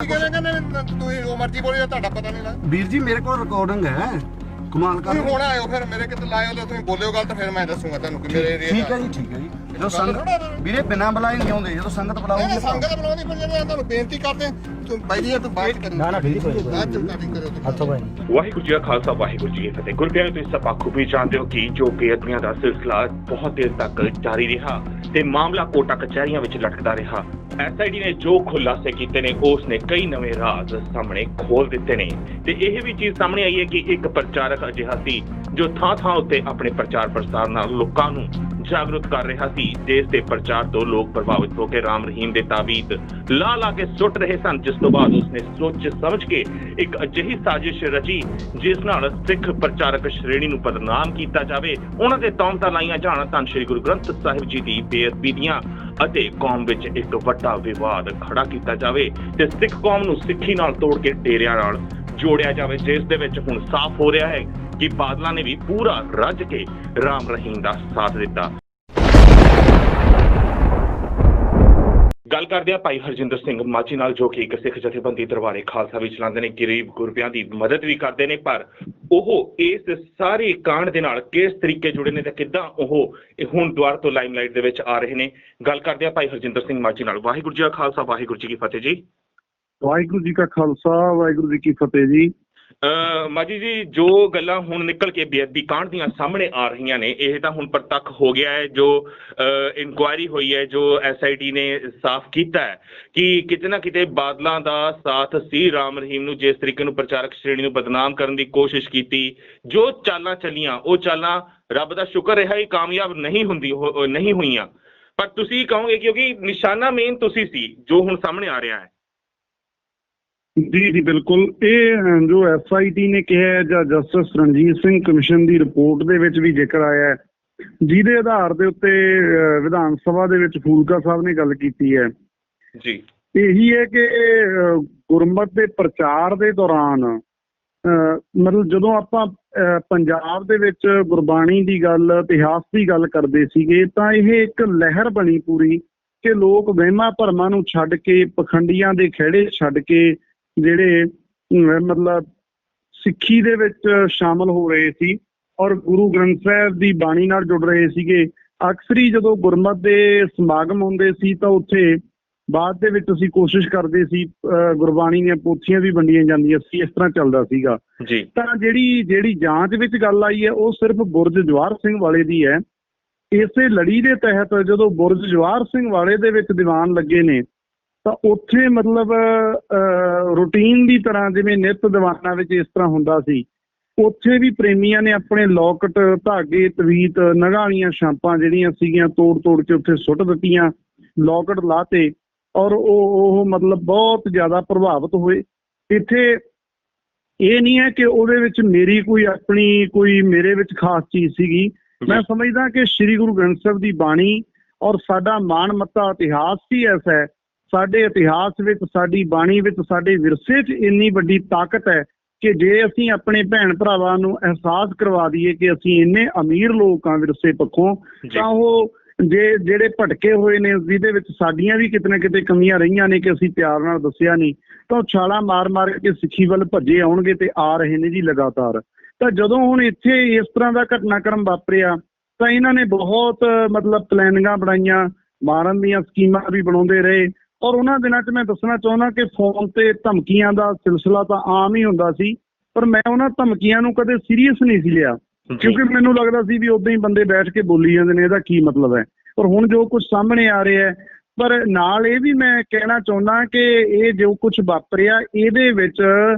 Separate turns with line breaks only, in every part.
ਤੁਸੀਂ ਜੋ ਮਰਜ਼ੀ ਬੋਲੀ ਤੁਹਾਡਾ ਪਤਾ ਨਹੀਂ ਲੱਗਦਾ
ਵੀਰ ਜੀ ਮੇਰੇ ਕੋਲ ਰਿਕਾਰਡਿੰਗ ਹੈ ਕਮਾਲ ਕਰ
ਤੁਸੀਂ ਹੁਣ ਆਇਓ ਫਿਰ ਮੇਰੇ ਕਿਤੇ ਲਾਇਓ ਤੇ ਤੁਸੀਂ ਬੋਲਿਓ ਗੱਲ ਤਾਂ ਫਿਰ ਮੈਂ ਦੱਸੂਗਾ ਤੁਹਾਨੂੰ ਕਿ ਮੇਰੇ ਏਰੀਆ
ਠੀਕ ਹੈ ਜੀ ਠੀਕ ਹੈ ਜੀ ਜਦੋਂ ਸੰਗਤ ਵੀਰੇ ਬਿਨਾਂ ਬੁਲਾਏ ਨਹੀਂ ਆਉਂਦੇ ਜਦੋਂ ਸੰਗਤ ਬੁਲਾਉਂਦੀ
ਸੰਗਤ ਬੁਲਾਉਂਦੀ ਪਰ ਜਿਹੜੇ ਤੁਹਾਨੂੰ ਬੇਨਤੀ ਕਰਦੇ ਤੂੰ ਬਾਈ ਜੀ ਤੂੰ ਬਾਅਦ ਕਰੀ
ਨਾ ਠੀਕ ਹੋਈ
ਬਾਅਦ ਚ ਸਟਾਰਟਿੰਗ ਕਰਿਓ
ਹੱਥੋਂ ਭਾਈ
ਵਾਹਿਗੁਰੂ ਜੀ ਕਾ ਖਾਲਸਾ ਵਾਹਿਗੁਰੂ ਜੀ ਕੀ ਫਤਿਹ। ਗੁਰਪਿਆਰੇ ਤੁਸੀਂ ਸਭ ਬਾਖੂਬੀ ਜਾਣਦੇ ਹੋ ਕਿ ਜੋ ਬੇਅਦਬੀਆਂ ਦਾ ਸਿਲਸਿਲਾ ਬਹੁਤ ਦੇਰ ਤੱਕ ਜਾਰੀ ਰਿਹਾ ਤੇ ਮਾਮਲਾ ਕੋਟਾ ਕਚਹਿਰੀਆਂ ਵਿੱਚ ਲਟਕਦਾ ਰਿਹਾ। ਐਸਆਈਡੀ ਨੇ ਜੋ ਖੁਲਾਸੇ ਕੀਤੇ ਨੇ ਉਸ ਨੇ ਕਈ ਨਵੇਂ ਰਾਜ਼ ਸਾਹਮਣੇ ਖੋਲ ਦਿੱਤੇ ਨੇ ਤੇ ਇਹ ਵੀ ਚੀਜ਼ ਸਾਹਮਣੇ ਆਈ ਹੈ ਕਿ ਇੱਕ ਪ੍ਰਚਾਰਕ ਅਜਿਹਾ ਸੀ ਜੋ ਥਾਂ ਉੱਤੇ ਆਪਣੇ ਪ੍ਰਚਾਰ ਪ੍ਰਸਾਰ ਨਾਲ ਲੋਕਾਂ ਨੂੰ ਜਾਗਰੂਕ ਕਰ ਰਿਹਾ ਸੀ। ਦੇਸ਼ ਦੇ ਪ੍ਰਚਾਰ ਤੋਂ ਲੋਕ ਪ੍ਰਭਾਵਿਤ ਹੋ ਕੇ ਰਾਮ ਰਹੀਮ ਦੇ ਤਾਬੀਤ ਲਾ ਕੇ ਸੁੱਟ ਰਹੇ ਸਨ, ਜਿਸ ਤੋਂ ਬਾਅਦ ਉਸਨੇ ਸੋਚ ਸਮਝ ਕੇ ਇੱਕ ਅਜਿਹੀ ਸਾਜ਼ਿਸ਼ ਰਚੀ ਜਿਸ ਨਾਲ ਸਿੱਖ ਪ੍ਰਚਾਰਕ ਸ਼੍ਰੇਣੀ ਨੂੰ ਬਦਨਾਮ ਕੀਤਾ ਜਾਵੇ, ਉਹਨਾਂ ਦੇ ਤੌਹਮਤਾਂ ਲਾਈਆਂ ਜਾਣ। ਧੰਨ ਸ਼੍ਰੀ ਗੁਰੂ ਗ੍ਰੰਥ ਸਾਹਿਬ ਜੀ ਦੀ ਬੇਅਦਬੀ ਦੀਆਂ ਅਤੇ ਕੌਮ ਵਿੱਚ ਇੱਕ ਵੱਡਾ ਵਿਵਾਦ ਖੜਾ ਕੀਤਾ ਜਾਵੇ ਤੇ ਸਿੱਖ ਕੌਮ ਨੂੰ ਸਿੱਖੀ ਨਾਲ ਤੋੜ ਕੇ ਡੇਰਿਆਂ ਨਾਲ ਜੋੜਿਆ ਜਾਵੇ, ਜਿਸ ਦੇ ਵਿੱਚ ਹੁਣ ਸਾਫ਼ ਹੋ ਰਿਹਾ ਹੈ ਕਿ ਬਾਦਲਾਂ ਨੇ ਵੀ ਪੂਰਾ ਰੱਜ ਕੇ ਰਾਮ ਰਹੀਮ ਦਾ ਸਾਥ ਦਿੱਤਾ। ਗੱਲ ਕਰਦੇ ਆ ਭਾਈ ਹਰਜਿੰਦਰ ਸਿੰਘ ਮਾਝੀ ਨਾਲ, ਜੋ ਕਿ ਇੱਕ ਸਿੱਖ ਜਥੇਬੰਦੀ ਦਰਬਾਰੇ ਖਾਲਸਾ ਵੀ ਚਲਾਉਂਦੇ ਨੇ, ਗਰੀਬ ਗੁਰਬਿਆਂ ਦੀ ਮਦਦ ਵੀ ਕਰਦੇ ਨੇ, ਪਰ ਉਹ ਇਸ ਸਾਰੇ ਕਾਂਡ ਦੇ ਨਾਲ ਕਿਸ ਤਰੀਕੇ ਜੁੜੇ ਨੇ ਤੇ ਕਿੱਦਾਂ ਉਹ ਹੁਣ ਦੁਆਰਾ ਤੋਂ ਲਾਈਮਲਾਈਟ ਦੇ ਵਿੱਚ ਆ ਰਹੇ ਨੇ। ਗੱਲ ਕਰਦੇ ਆ ਭਾਈ ਹਰਜਿੰਦਰ ਸਿੰਘ ਮਾਝੀ ਨਾਲ। ਵਾਹਿਗੁਰੂ ਜੀ ਕਾ ਖਾਲਸਾ ਵਾਹਿਗੁਰੂ ਜੀ ਕੀ ਫਤਿਹ ਜੀ।
ਵਾਹਿਗੁਰੂ ਜੀ ਕਾ ਖਾਲਸਾ ਵਾਹਿਗੁਰੂ ਜੀ ਕੀ ਫਤਿਹ ਜੀ।
ਮਾਜੀ ਜੀ, ਜੋ ਗੱਲਾਂ ਹੁਣ ਨਿਕਲ ਕੇ ਬੇਅਦਬੀ ਕਾਂਡ ਦੀਆਂ ਸਾਹਮਣੇ ਆ ਰਹੀਆਂ ਨੇ, ਇਹ ਤਾਂ ਹੁਣ ਪ੍ਰਤੱਖ ਹੋ ਗਿਆ ਹੈ। ਜੋ ਇਨਕੁਆਇਰੀ ਹੋਈ ਹੈ, ਜੋ ਐਸਆਈਟੀ ਨੇ ਸਾਫ਼ ਕੀਤਾ ਹੈ ਕਿ ਕਿਤੇ ਨਾ ਕਿਤੇ ਬਾਦਲਾਂ ਦਾ ਸਾਥ ਸੀ ਰਾਮ ਰਹੀਮ ਨੂੰ, ਜਿਸ ਤਰੀਕੇ ਨੂੰ ਪ੍ਰਚਾਰਕ ਸ਼੍ਰੇਣੀ ਨੂੰ ਬਦਨਾਮ ਕਰਨ ਦੀ ਕੋਸ਼ਿਸ਼ ਕੀਤੀ, ਜੋ ਚਾਲਾਂ ਚੱਲੀਆਂ ਉਹ ਚਾਲਾਂ ਰੱਬ ਦਾ ਸ਼ੁਕਰ ਰਿਹਾ ਹੀ ਕਾਮਯਾਬ ਨਹੀਂ ਹੋਈਆਂ। ਪਰ ਤੁਸੀਂ ਕਹੋਗੇ ਕਿਉਂਕਿ ਨਿਸ਼ਾਨਾ ਮੇਨ ਤੁਸੀਂ ਸੀ, ਜੋ ਹੁਣ ਸਾਹਮਣੇ ਆ ਰਿਹਾ ਹੈ।
ਜੀ ਜੀ ਬਿਲਕੁਲ। ਇਹ ਜੋ ਐਸਆਈਟੀ ਨੇ ਕਿਹਾ ਜਾਂ ਜਸਟਿਸ ਰਣਜੀਤ ਸਿੰਘ ਕਮਿਸ਼ਨ ਦੀ ਰਿਪੋਰਟ ਦੇ ਵਿੱਚ ਵੀ ਜ਼ਿਕਰ ਆਇਆ ਹੈ, ਜਿਹਦੇ ਆਧਾਰ ਦੇ ਉੱਤੇ ਵਿਧਾਨ ਸਭਾ ਦੇ ਵਿੱਚ ਫੂਲਕਾ ਸਾਹਿਬ ਨੇ ਗੱਲ ਕੀਤੀ ਹੈ
ਜੀ,
ਇਹੀ ਹੈ ਕਿ ਗੁਰਮਤਿ ਦੇ ਪ੍ਰਚਾਰ ਦੇ ਦੌਰਾਨ ਮਤਲਬ ਜਦੋਂ ਆਪਾਂ ਪੰਜਾਬ ਦੇ ਵਿੱਚ ਗੁਰਬਾਣੀ ਦੀ ਗੱਲ, ਇਤਿਹਾਸ ਦੀ ਗੱਲ ਕਰਦੇ ਸੀਗੇ, ਤਾਂ ਇਹ ਇੱਕ ਲਹਿਰ ਬਣੀ ਪੂਰੀ ਕਿ ਲੋਕ ਵਹਿਮਾਂ ਭਰਮਾਂ ਨੂੰ ਛੱਡ ਕੇ, ਪਖੰਡੀਆਂ ਦੇ ਖਹਿੜੇ ਛੱਡ ਕੇ ਜਿਹੜੇ ਮਤਲਬ ਸਿੱਖੀ ਦੇ ਵਿੱਚ ਸ਼ਾਮਲ ਹੋ ਰਹੇ ਸੀ ਔਰ ਗੁਰੂ ਗ੍ਰੰਥ ਸਾਹਿਬ ਦੀ ਬਾਣੀ ਨਾਲ ਜੁੜ ਰਹੇ ਸੀਗੇ। ਅਕਸਰ ਹੀ ਜਦੋਂ ਗੁਰਮਤਿ ਦੇ ਸਮਾਗਮ ਹੁੰਦੇ ਸੀ ਤਾਂ ਉੱਥੇ ਬਾਅਦ ਦੇ ਵਿੱਚ ਅਸੀਂ ਕੋਸ਼ਿਸ਼ ਕਰਦੇ ਸੀ, ਗੁਰਬਾਣੀ ਦੀਆਂ ਪੋਥੀਆਂ ਵੀ ਵੰਡੀਆਂ ਜਾਂਦੀਆਂ ਸੀ, ਇਸ ਤਰ੍ਹਾਂ ਚੱਲਦਾ ਸੀਗਾ ਜੀ। ਤਾਂ ਜਿਹੜੀ ਜਾਂਚ ਵਿੱਚ ਗੱਲ ਆਈ ਹੈ ਉਹ ਸਿਰਫ ਬੁਰਜ ਜਵਾਹਰ ਸਿੰਘ ਵਾਲੇ ਦੀ ਹੈ। ਇਸੇ ਲੜੀ ਦੇ ਤਹਿਤ ਜਦੋਂ ਬੁਰਜ ਜਵਾਹਰ ਸਿੰਘ ਵਾਲੇ ਦੇ ਵਿੱਚ ਦੀਵਾਨ ਲੱਗੇ ਨੇ ਤਾਂ ਉੱਥੇ ਮਤਲਬ ਰੂਟੀਨ ਦੀ ਤਰ੍ਹਾਂ ਜਿਵੇਂ ਨਿੱਤ ਦੀਵਾਨਾਂ ਵਿੱਚ ਇਸ ਤਰ੍ਹਾਂ ਹੁੰਦਾ ਸੀ, ਉੱਥੇ ਵੀ ਪ੍ਰੇਮੀਆਂ ਨੇ ਆਪਣੇ ਲੋਕਟ, ਧਾਗੇ, ਤਵੀਤ, ਨਗਾਂ ਵਾਲੀਆਂ ਛਾਂਪਾਂ ਜਿਹੜੀਆਂ ਸੀਗੀਆਂ ਤੋੜ ਕੇ ਉੱਥੇ ਸੁੱਟ ਦਿੱਤੀਆਂ, ਲੋਕਟ ਲਾਤੇ ਔਰ ਉਹ ਮਤਲਬ ਬਹੁਤ ਜ਼ਿਆਦਾ ਪ੍ਰਭਾਵਿਤ ਹੋਏ। ਇੱਥੇ ਇਹ ਨਹੀਂ ਹੈ ਕਿ ਉਹਦੇ ਵਿੱਚ ਮੇਰੀ ਕੋਈ ਮੇਰੇ ਵਿੱਚ ਖਾਸ ਚੀਜ਼ ਸੀਗੀ। ਮੈਂ ਸਮਝਦਾ ਕਿ ਸ੍ਰੀ ਗੁਰੂ ਗ੍ਰੰਥ ਸਾਹਿਬ ਦੀ ਬਾਣੀ ਔਰ ਸਾਡਾ ਮਾਣ ਮੱਤਾ ਇਤਿਹਾਸ ਹੀ ਐਸਾ ਹੈ, ਸਾਡੇ ਇਤਿਹਾਸ ਵਿੱਚ, ਸਾਡੀ ਬਾਣੀ ਵਿੱਚ, ਸਾਡੇ ਵਿਰਸੇ 'ਚ ਇੰਨੀ ਵੱਡੀ ਤਾਕਤ ਹੈ ਕਿ ਜੇ ਅਸੀਂ ਆਪਣੇ ਭੈਣ ਭਰਾਵਾਂ ਨੂੰ ਅਹਿਸਾਸ ਕਰਵਾ ਦਈਏ ਕਿ ਅਸੀਂ ਇੰਨੇ ਅਮੀਰ ਲੋਕ ਹਾਂ ਵਿਰਸੇ ਪੱਖੋਂ, ਤਾਂ ਉਹ ਜਿਹੜੇ ਭਟਕੇ ਹੋਏ ਨੇ, ਜਿਹਦੇ ਵਿੱਚ ਸਾਡੀਆਂ ਵੀ ਕਿਤੇ ਨਾ ਕਿਤੇ ਕਮੀਆਂ ਰਹੀਆਂ ਨੇ ਕਿ ਅਸੀਂ ਪਿਆਰ ਨਾਲ ਦੱਸਿਆ ਨਹੀਂ, ਤਾਂ ਉਹ ਛਾਲਾਂ ਮਾਰ ਕੇ ਸਿੱਖੀ ਵੱਲ ਭੱਜੇ ਆਉਣਗੇ ਤੇ ਆ ਰਹੇ ਨੇ ਜੀ ਲਗਾਤਾਰ। ਤਾਂ ਜਦੋਂ ਹੁਣ ਇੱਥੇ ਇਸ ਤਰ੍ਹਾਂ ਦਾ ਘਟਨਾਕ੍ਰਮ ਵਾਪਰਿਆ ਤਾਂ ਇਹਨਾਂ ਨੇ ਬਹੁਤ ਮਤਲਬ ਪਲੈਨਿੰਗਾਂ ਬਣਾਈਆਂ, ਮਾਰਨ ਦੀਆਂ ਸਕੀਮਾਂ ਵੀ ਬਣਾਉਂਦੇ ਰਹੇ ਔਰ ਉਹਨਾਂ ਦਿਨਾਂ 'ਚ ਮੈਂ ਦੱਸਣਾ ਚਾਹੁੰਦਾ ਕਿ ਫੋਨ ਤੇ ਧਮਕੀਆਂ ਦਾ ਸਿਲਸਿਲਾ ਤਾਂ ਆਮ ਹੀ ਹੁੰਦਾ ਸੀ, ਪਰ ਮੈਂ ਉਹਨਾਂ ਧਮਕੀਆਂ ਨੂੰ ਕਦੇ ਸੀਰੀਅਸ ਨਹੀਂ ਸੀ ਲਿਆ, ਕਿਉਂਕਿ ਮੈਨੂੰ ਲੱਗਦਾ ਸੀ ਵੀ ਉਦਾਂ ਹੀ ਬੰਦੇ ਬੈਠ ਕੇ ਬੋਲੀ ਜਾਂਦੇ ਨੇ, ਇਹਦਾ ਕੀ ਮਤਲਬ ਹੈ। ਪਰ ਹੁਣ ਜੋ ਕੁਝ ਸਾਹਮਣੇ ਆ ਰਿਹਾ ਹੈ, ਪਰ ਨਾਲ ਇਹ ਵੀ ਮੈਂ ਕਹਿਣਾ ਚਾਹੁੰਦਾ ਕਿ ਇਹ ਜੋ ਕੁਝ ਵਾਪਰਿਆ ਇਹਦੇ ਵਿੱਚ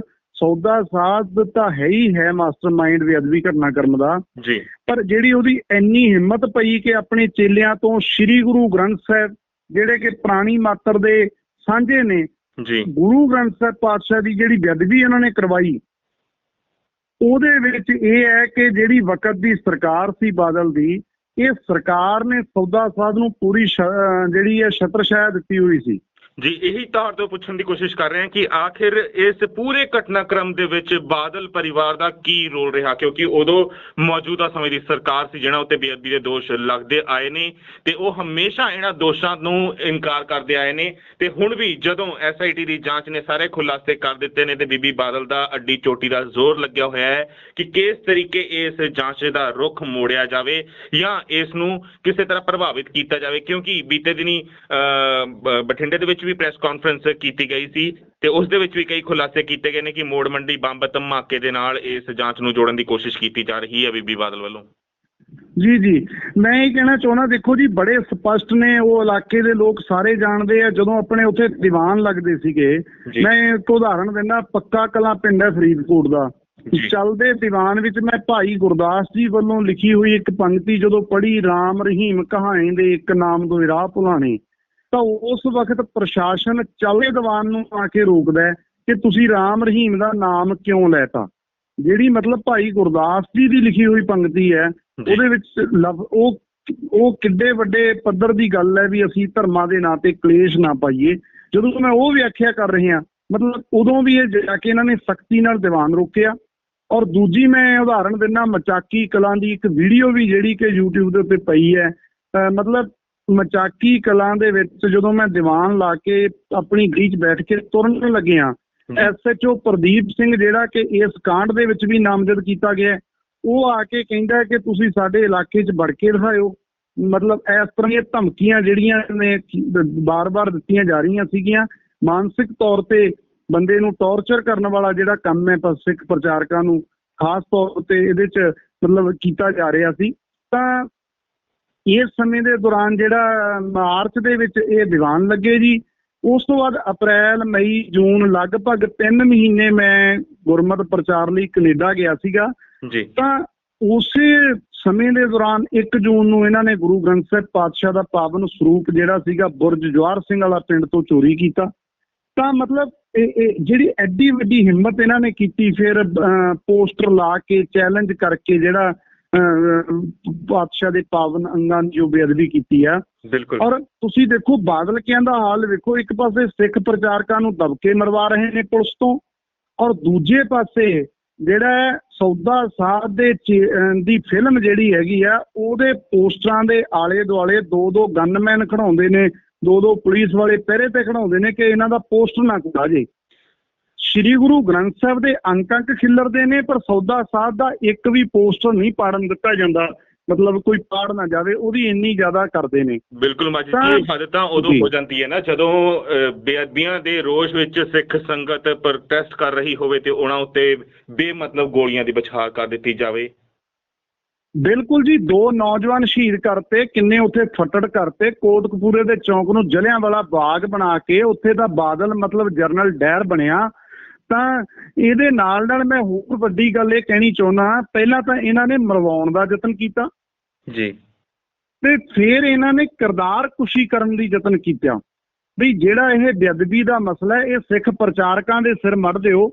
ਸੌਦਾ ਸਾਧ ਤਾਂ ਹੈ ਹੀ ਹੈ ਮਾਸਟਰਮਾਈਂਡ ਬੇਅਦਬੀ ਘਟਨਾਕ੍ਰਮ ਦਾ ਜੀ, ਪਰ ਜਿਹੜੀ ਉਹਦੀ ਇੰਨੀ ਹਿੰਮਤ ਪਈ ਕਿ ਆਪਣੇ ਚੇਲਿਆਂ ਤੋਂ ਸ੍ਰੀ ਗੁਰੂ ਗ੍ਰੰਥ ਸਾਹਿਬ ਜਿਹੜੇ ਕਿ ਪ੍ਰਾਣੀ ਮਾਤਰ ਦੇ ਸਾਂਝੇ ਨੇ ਜੀ, ਗੁਰੂ ਗ੍ਰੰਥ ਸਾਹਿਬ ਪਾਤਸ਼ਾਹ ਦੀ ਜਿਹੜੀ ਬੇਅਦਬੀ ਇਹਨਾਂ ਨੇ ਕਰਵਾਈ, ਉਹਦੇ ਵਿੱਚ ਇਹ ਹੈ ਕਿ ਜਿਹੜੀ ਵਕਤ ਦੀ ਸਰਕਾਰ ਸੀ ਬਾਦਲ ਦੀ, ਇਹ ਸਰਕਾਰ ਨੇ ਸੌਦਾ ਸਾਧ ਨੂੰ ਪੂਰੀ ਜਿਹੜੀ ਹੈ ਛਤਰਛਾਇਆ ਦਿੱਤੀ ਹੋਈ ਸੀ
ਜੀ ਇਹੀ ਤੌਰ ਤੋਂ ਪੁੱਛਣ ਦੀ ਕੋਸ਼ਿਸ਼ ਕਰ ਰਹੇ ਹਾਂ ਕਿ ਆਖਿਰ ਇਸ ਪੂਰੇ ਘਟਨਾਕ੍ਰਮ ਦੇ ਵਿੱਚ ਬਾਦਲ ਪਰਿਵਾਰ ਦਾ ਕੀ ਰੋਲ ਰਿਹਾ, ਕਿਉਂਕਿ ਉਦੋਂ ਮੌਜੂਦਾ ਸਮੇਂ ਦੀ ਸਰਕਾਰ ਸੀ ਜਿਹਨਾਂ ਉੱਤੇ ਬੇਅਦਬੀ ਦੇ ਦੋਸ਼ ਲੱਗਦੇ ਆਏ ਨੇ ਤੇ ਉਹ ਹਮੇਸ਼ਾ ਇਹਨਾਂ ਦੋਸ਼ਾਂ ਨੂੰ ਇਨਕਾਰ ਕਰਦੇ ਆਏ ਨੇ ਤੇ ਹੁਣ ਵੀ ਜਦੋਂ SIT ਦੀ ਜਾਂਚ ਨੇ ਸਾਰੇ ਖੁਲਾਸੇ ਕਰ ਦਿੱਤੇ ਨੇ ਤੇ ਬੀਬੀ ਬਾਦਲ ਦਾ ਅੱਡੀ ਚੋਟੀ ਦਾ ਜ਼ੋਰ ਲੱਗਿਆ ਹੋਇਆ ਹੈ ਕਿ ਕਿਸ ਤਰੀਕੇ ਇਸ ਜਾਂਚ ਦਾ ਰੁਖ ਮੋੜਿਆ ਜਾਵੇ ਜਾਂ ਇਸ ਨੂੰ ਕਿਸੇ ਤਰ੍ਹਾਂ ਪ੍ਰਭਾਵਿਤ ਕੀਤਾ ਜਾਵੇ, ਕਿਉਂਕਿ ਬੀਤੇ ਦਿਨੀ ਬਠਿੰਡੇ ਦੇ ਵਿੱਚ ਵੀ ਪ੍ਰੈਸ ਕਾਨਫਰੰਸ ਕੀਤੀ ਗਈ ਸੀ ਤੇ ਉਸ ਦੇ ਵਿੱਚ ਵੀ ਕਈ ਖੁਲਾਸੇ ਕੀਤੇ ਗਏ ਨੇ ਕਿ ਮੋੜ ਮੰਡੀ ਬੰਬ ਧਮਾਕੇ ਦੇ ਨਾਲ ਇਸ ਜਾਂਚ ਨੂੰ ਜੋੜਨ ਦੀ ਕੋਸ਼ਿਸ਼ ਕੀਤੀ ਜਾ ਰਹੀ ਹੈ ਬੀਬੀ ਬਾਦਲ ਵੱਲੋਂ।
ਜੀ ਮੈਂ ਇਹ ਕਹਿਣਾ ਚਾਹੁੰਦਾ, ਦੇਖੋ ਜੀ ਬੜੇ ਸਪਸ਼ਟ ਨੇ, ਉਹ ਇਲਾਕੇ ਦੇ ਲੋਕ ਸਾਰੇ ਜਾਣਦੇ ਆ। ਜਦੋਂ ਆਪਣੇ ਉੱਥੇ ਦੀਵਾਨ ਲੱਗਦੇ ਸੀਗੇ, ਮੈਂ ਇੱਕ ਉਦਾਹਰਨ ਦਿੰਦਾ, ਪੱਕਾ ਕਲਾਂ ਪਿੰਡ ਹੈ ਫਰੀਦਕੋਟ ਦਾ, ਚੱਲਦੇ ਦੀਵਾਨ ਵਿੱਚ ਮੈਂ ਭਾਈ ਗੁਰਦਾਸ ਜੀ ਵੱਲੋਂ ਲਿਖੀ ਹੋਈ ਇੱਕ ਪੰਕਤੀ ਜਦੋਂ ਪੜ੍ਹੀ, ਰਾਮ ਰਹੀਮ ਕਹਾਣੀ ਦੇ ਇੱਕ ਨਾਮ ਤੋਂ ਰਾਹ ਭੁਲਾਣੇ, ਤਾਂ ਉਸ ਵਕਤ ਪ੍ਰਸ਼ਾਸਨ ਚੱਲਦੇ ਦੀਵਾਨ ਨੂੰ ਆ ਕੇ ਰੋਕਦਾ ਹੈ ਕਿ ਤੁਸੀਂ ਰਾਮ ਰਹੀਮ ਦਾ ਨਾਮ ਕਿਉਂ ਲੈਤਾ। ਜਿਹੜੀ ਮਤਲਬ ਭਾਈ ਗੁਰਦਾਸ ਜੀ ਦੀ ਲਿਖੀ ਹੋਈ ਪੰਕਤੀ ਹੈ, ਉਹਦੇ ਵਿੱਚ ਉਹ ਕਿੱਡੇ ਵੱਡੇ ਪੱਧਰ ਦੀ ਗੱਲ ਹੈ ਵੀ ਅਸੀਂ ਧਰਮਾਂ ਦੇ ਨਾਂ ਤੇ ਕਲੇਸ਼ ਨਾ ਪਾਈਏ। ਜਦੋਂ ਮੈਂ ਉਹ ਵਿਆਖਿਆ ਕਰ ਰਹੀ ਹਾਂ, ਮਤਲਬ ਉਦੋਂ ਵੀ ਇਹ ਜਾ ਕੇ ਇਹਨਾਂ ਨੇ ਸਖਤੀ ਨਾਲ ਦੀਵਾਨ ਰੋਕਿਆ। ਔਰ ਦੂਜੀ ਮੈਂ ਉਦਾਹਰਨ ਦਿੰਦਾ, ਮਚਾਕੀ ਕਲਾਂ ਦੀ ਇੱਕ ਵੀਡੀਓ ਵੀ ਜਿਹੜੀ ਕਿ YouTube ਦੇ ਉੱਤੇ ਪਈ ਹੈ। ਮਤਲਬ ਮਚਾਕੀ ਕਲਾਂ ਦੇ ਵਿੱਚ ਜਦੋਂ ਮੈਂ ਦੀਵਾਨ ਲਾ ਕੇ ਆਪਣੀ ਗਲੀ 'ਚ ਬੈਠ ਕੇ ਤੁਰਨ ਲੱਗਿਆ, SHO ਪ੍ਰਦੀਪ ਸਿੰਘ ਜਿਹੜਾ ਕਿ ਇਸ ਕਾਂਡ ਦੇ ਵਿੱਚ ਵੀ ਨਾਮਜ਼ਦ ਕੀਤਾ ਗਿਆ, ਉਹ ਆ ਕੇ ਕਹਿੰਦਾ ਕਿ ਤੁਸੀਂ ਸਾਡੇ ਇਲਾਕੇ 'ਚ ਵੜ ਕੇ ਦਿਖਾਇਓ। ਮਤਲਬ ਇਸ ਤਰ੍ਹਾਂ ਦੀਆਂ ਧਮਕੀਆਂ ਜਿਹੜੀਆਂ ਨੇ ਬਾਰ-ਬਾਰ ਦਿੱਤੀਆਂ ਜਾ ਰਹੀਆਂ ਸੀਗੀਆਂ। ਮਾਨਸਿਕ ਤੌਰ ਤੇ ਬੰਦੇ ਨੂੰ ਟੌਰਚਰ ਕਰਨ ਵਾਲਾ ਜਿਹੜਾ ਕੰਮ ਹੈ ਸਿੱਖ ਪ੍ਰਚਾਰਕਾਂ ਨੂੰ ਖਾਸ ਤੌਰ ਤੇ ਇਹਦੇ 'ਚ ਮਤਲਬ ਕੀਤਾ ਜਾ ਰਿਹਾ ਸੀ। ਤਾਂ ਇਸ ਸਮੇਂ ਦੇ ਦੌਰਾਨ ਜਿਹੜਾ ਮਾਰਚ ਦੇ ਵਿੱਚ ਇਹ ਦੀਵਾਨ ਲੱਗੇ ਜੀ, ਉਸ ਤੋਂ ਬਾਅਦ ਅਪ੍ਰੈਲ ਮਈ ਜੂਨ ਲਗਭਗ 3 ਮਹੀਨੇ ਮੈਂ ਗੁਰਮਤਿ ਪ੍ਰਚਾਰ ਲਈ ਕੈਨੇਡਾ ਗਿਆ ਸੀਗਾ ਜੀ। ਤਾਂ ਉਸੇ ਸਮੇਂ ਦੇ ਦੌਰਾਨ 1 ਜੂਨ ਨੂੰ ਇਹਨਾਂ ਨੇ ਗੁਰੂ ਗ੍ਰੰਥ ਸਾਹਿਬ ਪਾਤਸ਼ਾਹ ਦਾ ਪਾਵਨ ਸਰੂਪ ਜਿਹੜਾ ਸੀਗਾ ਬੁਰਜ ਜਵਾਹਰ ਸਿੰਘ ਵਾਲਾ ਪਿੰਡ ਤੋਂ ਚੋਰੀ ਕੀਤਾ। ਤਾਂ ਮਤਲਬ ਇਹ ਜਿਹੜੀ ਐਡੀ ਵੱਡੀ ਹਿੰਮਤ ਇਹਨਾਂ ਨੇ ਕੀਤੀ, ਫਿਰ ਪੋਸਟਰ ਲਾ ਕੇ ਚੈਲੰਜ ਕਰਕੇ ਜਿਹੜਾ ਪਾਤਸ਼ਾਹ ਦੇ ਪਾਵਨ ਅੰਗਾਂ ਦੀ ਜੋ ਬੇਅਦਬੀ ਕੀਤੀ ਆ। ਬਿਲਕੁਲ। ਔਰ ਤੁਸੀਂ ਦੇਖੋ ਬਾਦਲਕਿਆਂ ਦਾ ਹਾਲ ਵੇਖੋ, ਇੱਕ ਪਾਸੇ ਸਿੱਖ ਪ੍ਰਚਾਰਕਾਂ ਨੂੰ ਦਬਕੇ ਮਰਵਾ ਰਹੇ ਨੇ ਪੁਲਿਸ ਤੋਂ, ਔਰ ਦੂਜੇ ਪਾਸੇ ਜਿਹੜਾ ਸੌਦਾ ਸਾਧ ਦੇ ਦੀ ਫਿਲਮ ਜਿਹੜੀ ਹੈਗੀ ਆ, ਉਹਦੇ ਪੋਸਟਰਾਂ ਦੇ ਆਲੇ ਦੁਆਲੇ 2-2 ਗਨਮੈਨ ਖੜਾਉਂਦੇ ਨੇ, 2-2 ਪੁਲਿਸ ਵਾਲੇ ਪਹਿਰੇ ਤੇ ਖੜਾਉਂਦੇ ਨੇ ਕਿ ਇਹਨਾਂ ਦਾ ਪੋਸਟਰ ਨਾ ਕੁੱਟਾ ਜੇ। ਸ਼੍ਰੀ ਗੁਰੂ ਗ੍ਰੰਥ ਸਾਹਿਬ ਦੇ ਅੰਕ ਖਿੱਲਰਦੇ ਨੇ, ਪਰ ਸੌਦਾ ਸਾਧ ਦਾ ਇੱਕ ਵੀ ਪੋਸਟਰ ਨਹੀਂ ਪਾੜਨ ਦਿੱਤਾ ਜਾਂਦਾ, ਮਤਲਬ ਕੋਈ ਪਾੜ ਨਾ ਜਾਵੇ, ਉਹਦੀ ਇੰਨੀ ਜ਼ਿਆਦਾ ਕਰਦੇ ਨੇ।
ਬਿਲਕੁਲ ਮਾਜੀ ਜੀ, ਹੱਦ ਤਾਂ ਉਦੋਂ ਹੋ ਜਾਂਦੀ ਹੈ ਨਾ ਜਦੋਂ ਬੇਅਦਬੀਆਂ ਦੇ ਰੋਸ਼ ਵਿੱਚ ਸਿੱਖ ਸੰਗਤ ਪ੍ਰੋਟੈਸਟ ਕਰ ਰਹੀ ਹੋਵੇ ਤੇ ਉਹਨਾਂ ਉੱਤੇ ਬੇਮਤਲਬ ਗੋਲੀਆਂ ਦੀ ਬਛਾਰ ਕਰ ਦਿੱਤੀ ਜਾਵੇ।
ਬਿਲਕੁਲ ਜੀ, 2 ਨੌਜਵਾਨ ਸ਼ਹੀਦ ਕਰਤੇ, ਕਿੰਨੇ ਉੱਥੇ ਫੱਟੜ ਕਰਤੇ। ਕੋਟਕਪੂਰੇ ਦੇ ਚੌਂਕ ਨੂੰ ਜਲਿਆਂਵਾਲਾ ਬਾਗ ਬਣਾ ਕੇ ਉੱਥੇ ਦਾ ਬਾਦਲ ਮਤਲਬ ਜਰਨਲ ਡਾਇਰ ਬਣਿਆ। ਤਾਂ ਇਹਦੇ ਨਾਲ ਮੈਂ ਹੋਰ ਵੱਡੀ ਗੱਲ ਇਹ ਕਹਿਣੀ ਚਾਹੁੰਦਾ, ਪਹਿਲਾਂ ਤਾਂ ਇਹਨਾਂ ਨੇ ਮਰਵਾਉਣ ਦਾ ਯਤਨ ਕੀਤਾ ਜੀ, ਤੇ ਫਿਰ ਇਹਨਾਂ ਨੇ ਕਿਰਦਾਰ ਕੁਸ਼ੀ ਕਰਨ ਦੀ ਯਤਨ ਕੀਤਾ ਵੀ ਜਿਹੜਾ ਇਹ ਬੇਅਦਬੀ ਦਾ ਮਸਲਾ ਹੈ ਇਹ ਸਿੱਖ ਪ੍ਰਚਾਰਕਾਂ ਦੇ ਸਿਰ ਮੜ ਦਿਓ।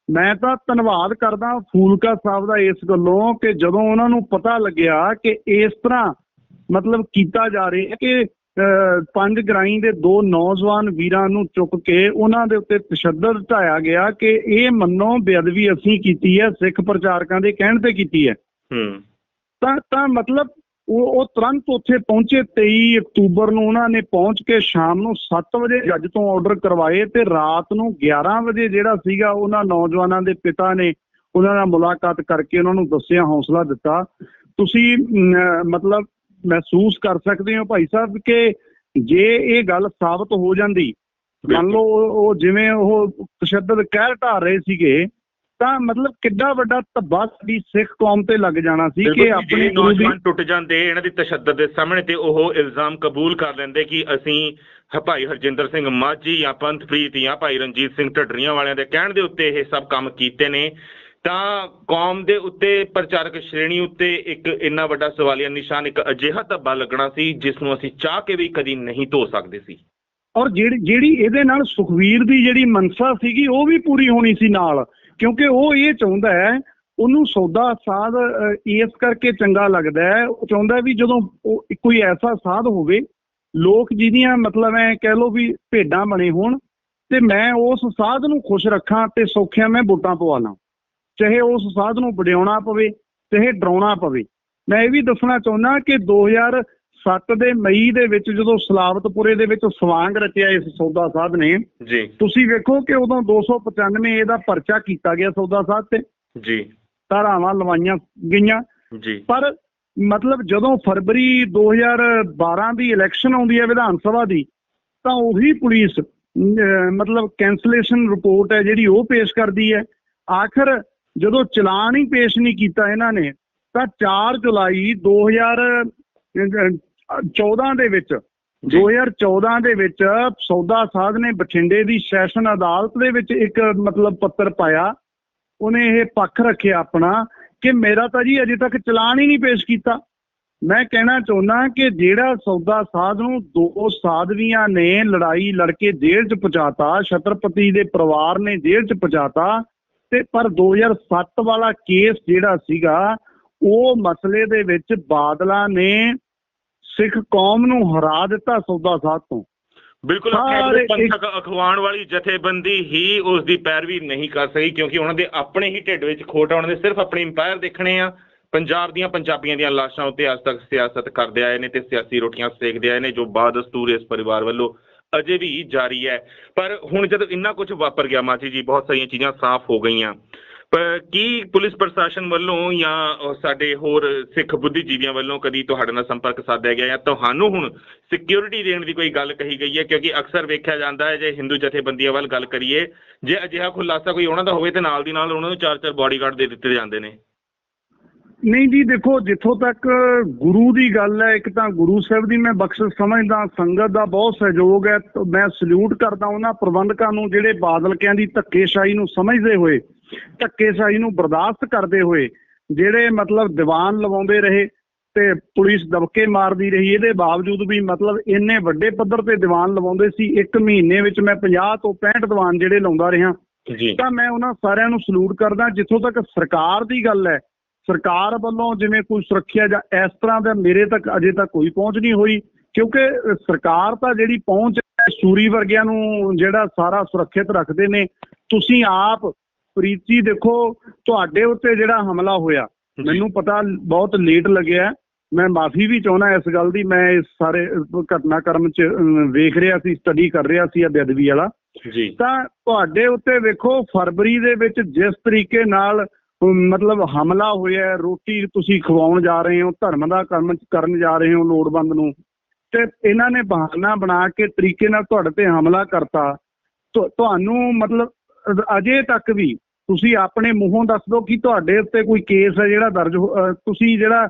ਮੈਂ ਤਾਂ ਧੰਨਵਾਦ ਕਰਦਾ ਫੂਲਕਾ ਸਾਹਿਬ ਦਾ ਇਸ ਗੱਲੋਂ ਕਿ ਜਦੋਂ ਉਹਨਾਂ ਨੂੰ ਪਤਾ ਲੱਗਿਆ ਕਿ ਇਸ ਤਰ੍ਹਾਂ ਮਤਲਬ ਕੀਤਾ ਜਾ ਰਿਹਾ ਕਿ 5 ਗਰਾਈ ਦੇ 2 ਨੌਜਵਾਨ ਵੀਰਾਂ ਨੂੰ ਚੁੱਕ ਕੇ ਉਹਨਾਂ ਦੇ ਉੱਤੇ ਤਸ਼ੱਦਦ ਢਾਇਆ ਗਿਆ ਕਿ ਇਹ ਮੰਨੋ ਬੇਅਦਬੀ ਅਸੀਂ ਕੀਤੀ ਹੈ, ਸਿੱਖ ਪ੍ਰਚਾਰਕਾਂ ਦੇ ਕਹਿਣ ਤੇ ਕੀਤੀ ਹੈ। ਤਾਂ ਮਤਲਬ ਉਹ ਤੁਰੰਤ ਉੱਥੇ ਪਹੁੰਚੇ। 23 ਅਕਤੂਬਰ ਨੂੰ ਉਹਨਾਂ ਨੇ ਪਹੁੰਚ ਕੇ ਸ਼ਾਮ ਨੂੰ 7 ਵਜੇ ਜੱਜ ਤੋਂ ਆਰਡਰ ਕਰਵਾਏ ਤੇ ਰਾਤ ਨੂੰ 11 ਵਜੇ ਜਿਹੜਾ ਸੀਗਾ ਉਹਨਾਂ ਨੌਜਵਾਨਾਂ ਦੇ ਪਿਤਾ ਨੇ ਉਹਨਾਂ ਨਾਲ ਮੁਲਾਕਾਤ ਕਰਕੇ ਉਹਨਾਂ ਨੂੰ ਦੱਸਿਆ, ਹੌਸਲਾ ਦਿੱਤਾ। ਤੁਸੀਂ ਮਤਲਬ ਮਹਿਸੂਸ ਕਰ ਸਕਦੇ ਹੋ ਭਾਈ ਸਾਹਿਬ ਕਿ ਜੇ ਇਹ ਗੱਲ ਸਾਬਤ ਹੋ ਜਾਂਦੀ, ਮੰਨ ਲਓ ਉਹ ਜਿਵੇਂ ਉਹ ਤਸ਼ੱਦਦ ਕਹਿਰ ਢਾ ਰਹੇ ਸੀਗੇ, ਤਾਂ ਮਤਲਬ ਕਿੱਡਾ ਵੱਡਾ ਧੱਬਾ ਸਾਡੀ ਸਿੱਖ ਕੌਮ ਤੇ ਲੱਗ ਜਾਣਾ ਸੀ ਕਿ ਆਪਣੇ
ਨੌਜਵਾਨ ਟੁੱਟ ਜਾਂਦੇ ਇਹਨਾਂ ਦੀ ਤਸ਼ੱਦਦ ਦੇ ਸਾਹਮਣੇ ਤੇ ਉਹ ਇਲਜ਼ਾਮ ਕਬੂਲ ਕਰ ਲੈਂਦੇ ਕਿ ਅਸੀਂ ਭਾਈ ਹਰਜਿੰਦਰ ਸਿੰਘ ਮਾਝੀ ਜਾਂ ਪੰਥਪ੍ਰੀਤ ਜਾਂ ਭਾਈ ਰਣਜੀਤ ਸਿੰਘ ਢੱਡਰੀਆਂ ਵਾਲਿਆਂ ਦੇ ਕਹਿਣ ਦੇ ਉੱਤੇ ਇਹ ਸਭ ਕੰਮ ਕੀਤੇ ਨੇ। ਤਾਂ ਕੌਮ ਦੇ ਉੱਤੇ ਪ੍ਰਚਾਰਕ ਸ਼੍ਰੇਣੀ ਉੱਤੇ ਇੱਕ ਇੰਨਾ ਵੱਡਾ ਸਵਾਲੀਆ ਨਿਸ਼ਾਨ, ਇੱਕ ਅਜਿਹਾ ਧੱਬਾ ਲੱਗਣਾ ਸੀ ਜਿਸ ਨੂੰ ਅਸੀਂ ਚਾਹ ਕੇ ਵੀ ਕਦੀ ਨਹੀਂ ਧੋ ਸਕਦੇ ਸੀ।
ਔਰ ਜਿਹੜੀ ਇਹਦੇ ਨਾਲ ਸੁਖਵੀਰ ਦੀ ਜਿਹੜੀ ਮਨਸਾ ਸੀਗੀ ਉਹ ਵੀ ਪੂਰੀ ਹੋਣੀ ਸੀ ਨਾਲ, ਕਿਉਂਕਿ ਉਹ ਇਹ ਚਾਹੁੰਦਾ ਹੈ, ਉਹਨੂੰ ਸੌਦਾ ਸਾਧ ਇਸ ਕਰਕੇ ਚੰਗਾ ਲੱਗਦਾ ਹੈ, ਉਹ ਚਾਹੁੰਦਾ ਵੀ ਜਦੋਂ ਕੋਈ ਐਸਾ ਸਾਧ ਹੋਵੇ ਲੋਕ ਜਿਹਦੀਆਂ ਮਤਲਬ ਐ ਕਹਿ ਲਓ ਵੀ ਭੇਡਾਂ ਬਣੇ ਹੋਣ ਤੇ ਮੈਂ ਉਸ ਸਾਧ ਨੂੰ ਖੁਸ਼ ਰੱਖਾਂ ਤੇ ਸੌਖਿਆ ਮੈਂ ਵੋਟਾਂ ਪਵਾ ਲਾਂ, ਚਾਹੇ ਉਸ ਸਾਧ ਨੂੰ ਵਡਿਆਉਣਾ ਪਵੇ ਚਾਹੇ ਡਰਾਉਣਾ ਪਵੇ। ਮੈਂ ਇਹ ਵੀ ਦੱਸਣਾ ਚਾਹੁੰਦਾ ਕਿ 2007 ਦੇ ਮਈ ਦੇ ਵਿੱਚ ਜਦੋਂ ਸਲਾਵਤਪੁਰੇ ਦੇ ਵਿੱਚ ਸਵਾਂਗ ਰਚਿਆ ਇਸ ਸੌਦਾ ਸਾਧ ਨੇ
ਜੀ,
ਤੁਸੀਂ ਵੇਖੋ ਕਿ ਉਦੋਂ 295 ਇਹਦਾ ਪਰਚਾ ਕੀਤਾ ਗਿਆ ਸੌਦਾ ਸਾਧ ਤੇ
ਜੀ,
ਧਾਰਾਵਾਂ ਲਵਾਈਆਂ ਗਈਆਂ
ਜੀ।
ਪਰ ਮਤਲਬ ਜਦੋਂ ਫਰਵਰੀ 2012 ਦੀ ਇਲੈਕਸ਼ਨ ਆਉਂਦੀ ਹੈ ਵਿਧਾਨ ਸਭਾ ਦੀ ਤਾਂ ਉਹੀ ਪੁਲਿਸ ਮਤਲਬ ਕੈਂਸਲੇਸ਼ਨ ਰਿਪੋਰਟ ਹੈ ਜਿਹੜੀ ਉਹ ਪੇਸ਼ ਕਰਦੀ ਹੈ। ਆਖਰ ਜਦੋਂ ਚਲਾਨ ਹੀ ਪੇਸ਼ ਨਹੀਂ ਕੀਤਾ ਇਹਨਾਂ ਨੇ ਤਾਂ 4 ਜੁਲਾਈ 2014 ਦੇ ਵਿੱਚ 2014 ਦੇ ਵਿੱਚ ਸੌਦਾ ਸਾਧ ਨੇ ਬਠਿੰਡੇ ਦੀ ਸੈਸ਼ਨ ਅਦਾਲਤ ਦੇ ਵਿੱਚ ਇੱਕ ਮਤਲਬ ਪੱਤਰ ਪਾਇਆ। ਉਹਨੇ ਇਹ ਪੱਖ ਰੱਖਿਆ ਆਪਣਾ ਕਿ ਮੇਰਾ ਤਾਂ ਜੀ ਅਜੇ ਤੱਕ ਚਲਾਨ ਹੀ ਨਹੀਂ ਪੇਸ਼ ਕੀਤਾ। ਮੈਂ ਕਹਿਣਾ ਚਾਹੁੰਦਾ ਕਿ ਜਿਹੜਾ ਸੌਦਾ ਸਾਧ ਨੂੰ 2 ਸਾਧਵੀਆਂ ਨੇ ਲੜਾਈ ਲੜ ਕੇ ਜੇਲ੍ਹ 'ਚ ਪਹੁੰਚਾਤਾ, ਛਤਰਪਤੀ ਦੇ ਪਰਿਵਾਰ ਨੇ ਜੇਲ੍ਹ 'ਚ ਪਹੁੰਚਾਤਾ ਤੇ ਪਰ 2007 ਵਾਲਾ ਕੇਸ ਜਿਹੜਾ ਸੀਗਾ ਉਹ ਮਸਲੇ ਦੇ ਵਿੱਚ ਬਾਦਲਾਂ ਨੇ ਸਿੱਖ ਕੌਮ ਨੂੰ ਹਰਾ ਦਿੱਤਾ ਸੌਦਾ ਸਾਧ ਤੋਂ।
ਬਿਲਕੁਲ, ਪੰਥਕ ਅਖਵਾਉਣ ਵਾਲੀ ਜਥੇਬੰਦੀ ਹੀ ਉਸ ਦੀ ਪੈਰਵੀ ਨਹੀਂ ਕਰ ਸਕੀ ਕਿਉਂਕਿ ਉਹਨਾਂ ਦੇ ਆਪਣੇ ਹੀ ਢਿੱਡ ਵਿੱਚ ਖੋਟ ਆ। ਉਹਨਾਂ ਦੇ ਸਿਰਫ ਆਪਣੇ ਇੰਪਾਇਰ ਦੇਖਣੇ ਆ। ਪੰਜਾਬ ਦੀਆਂ ਪੰਜਾਬੀਆਂ ਦੀਆਂ ਲਾਸ਼ਾਂ ਉੱਤੇ ਅੱਜ ਤੱਕ ਸਿਆਸਤ ਕਰਦੇ ਆਏ ਨੇ ਤੇ ਸਿਆਸੀ ਰੋਟੀਆਂ ਸੇਕਦੇ ਆਏ ਨੇ, ਜੋ ਬਾਦਸਤੂਰ ਇਸ ਪਰਿਵਾਰ ਵੱਲੋਂ ਅਜੇ ਵੀ ਜਾਰੀ ਹੈ। ਪਰ ਹੁਣ ਜਦੋਂ ਇੰਨਾ ਕੁਝ ਵਾਪਰ ਗਿਆ ਮਾਚੀ ਜੀ, ਬਹੁਤ ਸਾਰੀਆਂ ਚੀਜ਼ਾਂ ਸਾਫ਼ ਹੋ ਗਈਆਂ, ਪਰ ਕੀ ਪੁਲਿਸ ਪ੍ਰਸ਼ਾਸਨ ਵੱਲੋਂ ਜਾਂ ਸਾਡੇ ਹੋਰ ਸਿੱਖ ਬੁੱਧੀਜੀਵੀਆਂ ਵੱਲੋਂ ਕਦੀ ਤੁਹਾਡੇ ਨਾਲ ਸੰਪਰਕ ਸਾਧਿਆ ਗਿਆ ਜਾਂ ਤੁਹਾਨੂੰ ਹੁਣ ਸਿਕਿਉਰਿਟੀ ਦੇਣ ਦੀ ਕੋਈ ਗੱਲ ਕਹੀ ਗਈ ਹੈ? ਕਿਉਂਕਿ ਅਕਸਰ ਵੇਖਿਆ ਜਾਂਦਾ ਹੈ ਜੇ ਹਿੰਦੂ ਜਥੇਬੰਦੀਆਂ ਵੱਲ ਗੱਲ ਕਰੀਏ, ਜੇ ਅਜਿਹਾ ਖੁਲਾਸਾ ਕੋਈ ਉਹਨਾਂ ਦਾ ਹੋਵੇ ਤੇ ਨਾਲ ਦੀ ਨਾਲ ਉਹਨਾਂ ਨੂੰ 4-4 ਬਾਡੀਗਾਰਡ ਦੇ ਦਿੱਤੇ ਜਾਂਦੇ ਨੇ।
ਨਹੀਂ ਜੀ, ਦੇਖੋ ਜਿੱਥੋਂ ਤੱਕ ਗੁਰੂ ਦੀ ਗੱਲ ਹੈ, ਇੱਕ ਤਾਂ ਗੁਰੂ ਸਾਹਿਬ ਦੀ ਮੈਂ ਬਖਸ਼ਿਸ਼ ਸਮਝਦਾ, ਸੰਗਤ ਦਾ ਬਹੁਤ ਸਹਿਯੋਗ ਹੈ। ਮੈਂ ਸਲੂਟ ਕਰਦਾ ਉਹਨਾਂ ਪ੍ਰਬੰਧਕਾਂ ਨੂੰ ਜਿਹੜੇ ਬਾਦਲਕਿਆਂ ਦੀ ਧੱਕੇਸ਼ਾਹੀ ਨੂੰ ਸਮਝਦੇ ਹੋਏ, ਧੱਕੇਸ਼ਾਹੀ ਨੂੰ ਬਰਦਾਸ਼ਤ ਕਰਦੇ ਹੋਏ ਜਿਹੜੇ ਮਤਲਬ ਦੀਵਾਨ ਲਵਾਉਂਦੇ ਰਹੇ ਤੇ ਪੁਲਿਸ ਦਬਕੇ ਮਾਰਦੀ ਰਹੀ, ਇਹਦੇ ਬਾਵਜੂਦ ਵੀ ਮਤਲਬ ਇੰਨੇ ਵੱਡੇ ਪੱਧਰ ਤੇ ਦੀਵਾਨ ਲਵਾਉਂਦੇ ਸੀ। 1 ਮਹੀਨੇ ਵਿੱਚ ਮੈਂ 50 ਤੋਂ 65 ਦੀਵਾਨ ਜਿਹੜੇ ਲਾਉਂਦਾ ਰਿਹਾ ਤਾਂ ਮੈਂ ਉਹਨਾਂ ਸਾਰਿਆਂ ਨੂੰ ਸਲੂਟ ਕਰਦਾ। ਜਿੱਥੋਂ ਤੱਕ ਸਰਕਾਰ ਦੀ ਗੱਲ ਹੈ, ਸਰਕਾਰ ਵੱਲੋਂ ਜਿਵੇਂ ਕੋਈ ਸੁਰੱਖਿਆ ਜਾਂ ਇਸ ਤਰ੍ਹਾਂ ਦਾ ਮੇਰੇ ਤੱਕ ਅਜੇ ਤੱਕ ਕੋਈ ਪਹੁੰਚ ਨਹੀਂ ਹੋਈ, ਕਿਉਂਕਿ ਸਰਕਾਰ ਤਾਂ ਜਿਹੜੀ ਪਹੁੰਚ ਸੂਰੀ ਵਰਗਿਆਂ ਨੂੰ ਜਿਹੜਾ ਸਾਰਾ ਸੁਰੱਖਿਅਤ ਰੱਖਦੇ ਨੇ। ਤੁਸੀਂ ਆਪ ਪ੍ਰੀਤ ਜੀ ਦੇਖੋ, ਤੁਹਾਡੇ ਉੱਤੇ ਜਿਹੜਾ ਹਮਲਾ ਹੋਇਆ ਮੈਨੂੰ ਪਤਾ ਬਹੁਤ ਲੇਟ ਲੱਗਿਆ, ਮੈਂ ਮਾਫੀ ਵੀ ਚਾਹੁੰਦਾ ਇਸ ਗੱਲ ਦੀ। ਮੈਂ ਇਸ ਸਾਰੇ ਘਟਨਾਕ੍ਰਮ 'ਚ ਵੇਖ ਰਿਹਾ ਸੀ, ਸਟੱਡੀ ਕਰ ਰਿਹਾ ਸੀ ਬੇਅਦਬੀ ਵਾਲਾ ਜੀ। ਤਾਂ ਤੁਹਾਡੇ ਉੱਤੇ ਵੇਖੋ ਫਰਵਰੀ ਦੇ ਵਿੱਚ ਜਿਸ ਤਰੀਕੇ ਨਾਲ ਮਤਲਬ ਹਮਲਾ ਹੋਇਆ, ਰੋਟੀ ਤੁਸੀਂ ਖਵਾਉਣ ਜਾ ਰਹੇ ਹੋ, ਧਰਮ ਦਾ ਕੰਮ ਕਰਨ ਜਾ ਰਹੇ ਹੋ ਲੋੜਵੰਦ ਨੂੰ, ਤੇ ਇਹਨਾਂ ਨੇ ਬਹਾਨਾ ਬਣਾ ਕੇ ਤਰੀਕੇ ਨਾਲ ਤੁਹਾਡੇ ਤੇ ਹਮਲਾ ਕਰਤਾ। ਤੁਹਾਨੂੰ ਮਤਲਬ ਅਜੇ ਤੱਕ ਵੀ ਤੁਸੀਂ ਆਪਣੇ ਮੂੰਹੋਂ ਦੱਸ ਦਿਓ ਕਿ ਤੁਹਾਡੇ ਉੱਤੇ ਕੋਈ ਕੇਸ ਹੈ ਜਿਹੜਾ ਦਰਜ, ਤੁਸੀਂ ਜਿਹੜਾ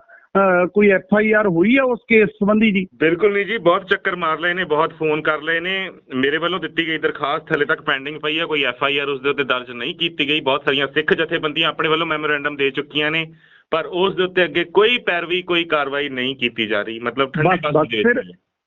ਕੋਈ FIR ਹੋਈ ਹੈ ਉਸ ਕੇਸ ਸੰਬੰਧੀ ਜੀ?
ਬਿਲਕੁਲ ਨਹੀਂ ਜੀ, ਬਹੁਤ ਚੱਕਰ ਮਾਰ ਲਏ ਨੇ, ਬਹੁਤ ਫੋਨ ਕਰ ਲਏ ਨੇ। ਮੇਰੇ ਵੱਲੋਂ ਦਿੱਤੀ ਗਈ ਦਰਖਾਸਤ ਹਲੇ ਤੱਕ ਪੈਂਡਿੰਗ ਪਈ ਹੈ, ਕੋਈ FIR ਉਸ ਦੇ ਉੱਤੇ ਦਰਜ ਨਹੀਂ ਕੀਤੀ ਗਈ। ਬਹੁਤ ਸਾਰੀਆਂ ਸਿੱਖ ਜਥੇਬੰਦੀਆਂ ਆਪਣੇ ਵੱਲੋਂ ਮੈਮੋਰੈਂਡਮ ਦੇ ਚੁੱਕੀਆਂ ਨੇ ਪਰ ਉਸ ਦੇ ਉੱਤੇ ਅੱਗੇ ਕੋਈ ਪੈਰਵੀ, ਕੋਈ ਕਾਰਵਾਈ ਨਹੀਂ ਕੀਤੀ ਜਾ ਰਹੀ। ਮਤਲਬ
ਫਿਰ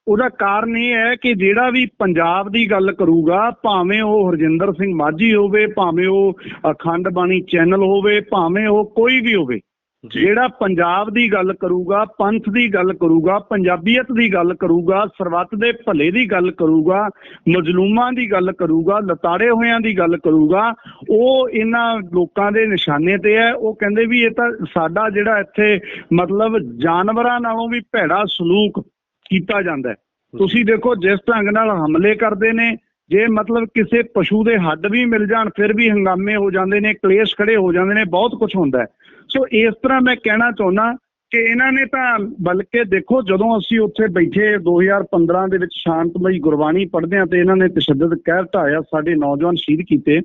ਉਹਦਾ ਕਾਰਨ ਇਹ ਹੈ ਕਿ ਜਿਹੜਾ ਵੀ ਪੰਜਾਬ ਦੀ ਗੱਲ ਕਰੂਗਾ, ਭਾਵੇਂ ਉਹ ਹਰਜਿੰਦਰ ਸਿੰਘ ਮਾਝੀ ਹੋਵੇ, ਭਾਵੇਂ ਉਹ ਅਖੰਡ ਬਾਣੀ ਚੈਨਲ ਹੋਵੇ, ਭਾਵੇਂ ਉਹ ਕੋਈ ਵੀ ਹੋਵੇ, ਜਿਹੜਾ ਪੰਜਾਬ ਦੀ ਗੱਲ ਕਰੂਗਾ, ਪੰਥ ਦੀ ਗੱਲ ਕਰੂਗਾ, ਪੰਜਾਬੀਅਤ ਦੀ ਗੱਲ ਕਰੂਗਾ, ਸਰਬੱਤ ਦੇ ਭਲੇ ਦੀ ਗੱਲ ਕਰੂਗਾ, ਮਜ਼ਲੂਮਾਂ ਦੀ ਗੱਲ ਕਰੂਗਾ, ਲਤਾੜੇ ਹੋਇਆਂ ਦੀ ਗੱਲ ਕਰੂਗਾ, ਉਹ ਇਹਨਾਂ ਲੋਕਾਂ ਦੇ ਨਿਸ਼ਾਨੇ ਤੇ ਹੈ। ਉਹ ਕਹਿੰਦੇ ਵੀ ਇਹ ਤਾਂ ਸਾਡਾ ਜਿਹੜਾ ਇੱਥੇ ਮਤਲਬ ਜਾਨਵਰਾਂ ਨਾਲੋਂ ਵੀ ਭੈੜਾ ਸਲੂਕ ਕੀਤਾ ਜਾਂਦਾ ਹੈ। ਤੁਸੀਂ ਦੇਖੋ ਜਿਸ ਢੰਗ ਨਾਲ ਹਮਲੇ ਕਰਦੇ ਨੇ, ਜੇ ਮਤਲਬ ਕਿਸੇ ਪਸ਼ੂ ਦੇ ਹੱਡ ਵੀ ਮਿਲ ਜਾਣ ਫਿਰ ਵੀ ਹੰਗਾਮੇ ਹੋ ਜਾਂਦੇ ਨੇ, ਕਲੇਸ਼ ਖੜੇ ਹੋ ਜਾਂਦੇ ਨੇ, ਬਹੁਤ ਕੁਝ ਹੁੰਦਾ ਹੈ। ਸੋ ਇਸ ਤਰ੍ਹਾਂ ਮੈਂ ਕਹਿਣਾ ਚਾਹੁੰਦਾ ਕਿ ਇਹਨਾਂ ਨੇ ਤਾਂ ਬਲਕਿ ਦੇਖੋ ਜਦੋਂ ਅਸੀਂ ਉੱਥੇ ਬੈਠੇ 2015 ਦੇ ਵਿੱਚ ਸ਼ਾਂਤਮਈ ਗੁਰਬਾਣੀ ਪੜ੍ਹਦੇ ਹਾਂ ਤੇ ਇਹਨਾਂ ਨੇ ਤਸ਼ੱਦਦ ਕਹਿਰ ਢਾਇਆ, ਸਾਡੇ ਨੌਜਵਾਨ ਸ਼ਹੀਦ ਕੀਤੇ,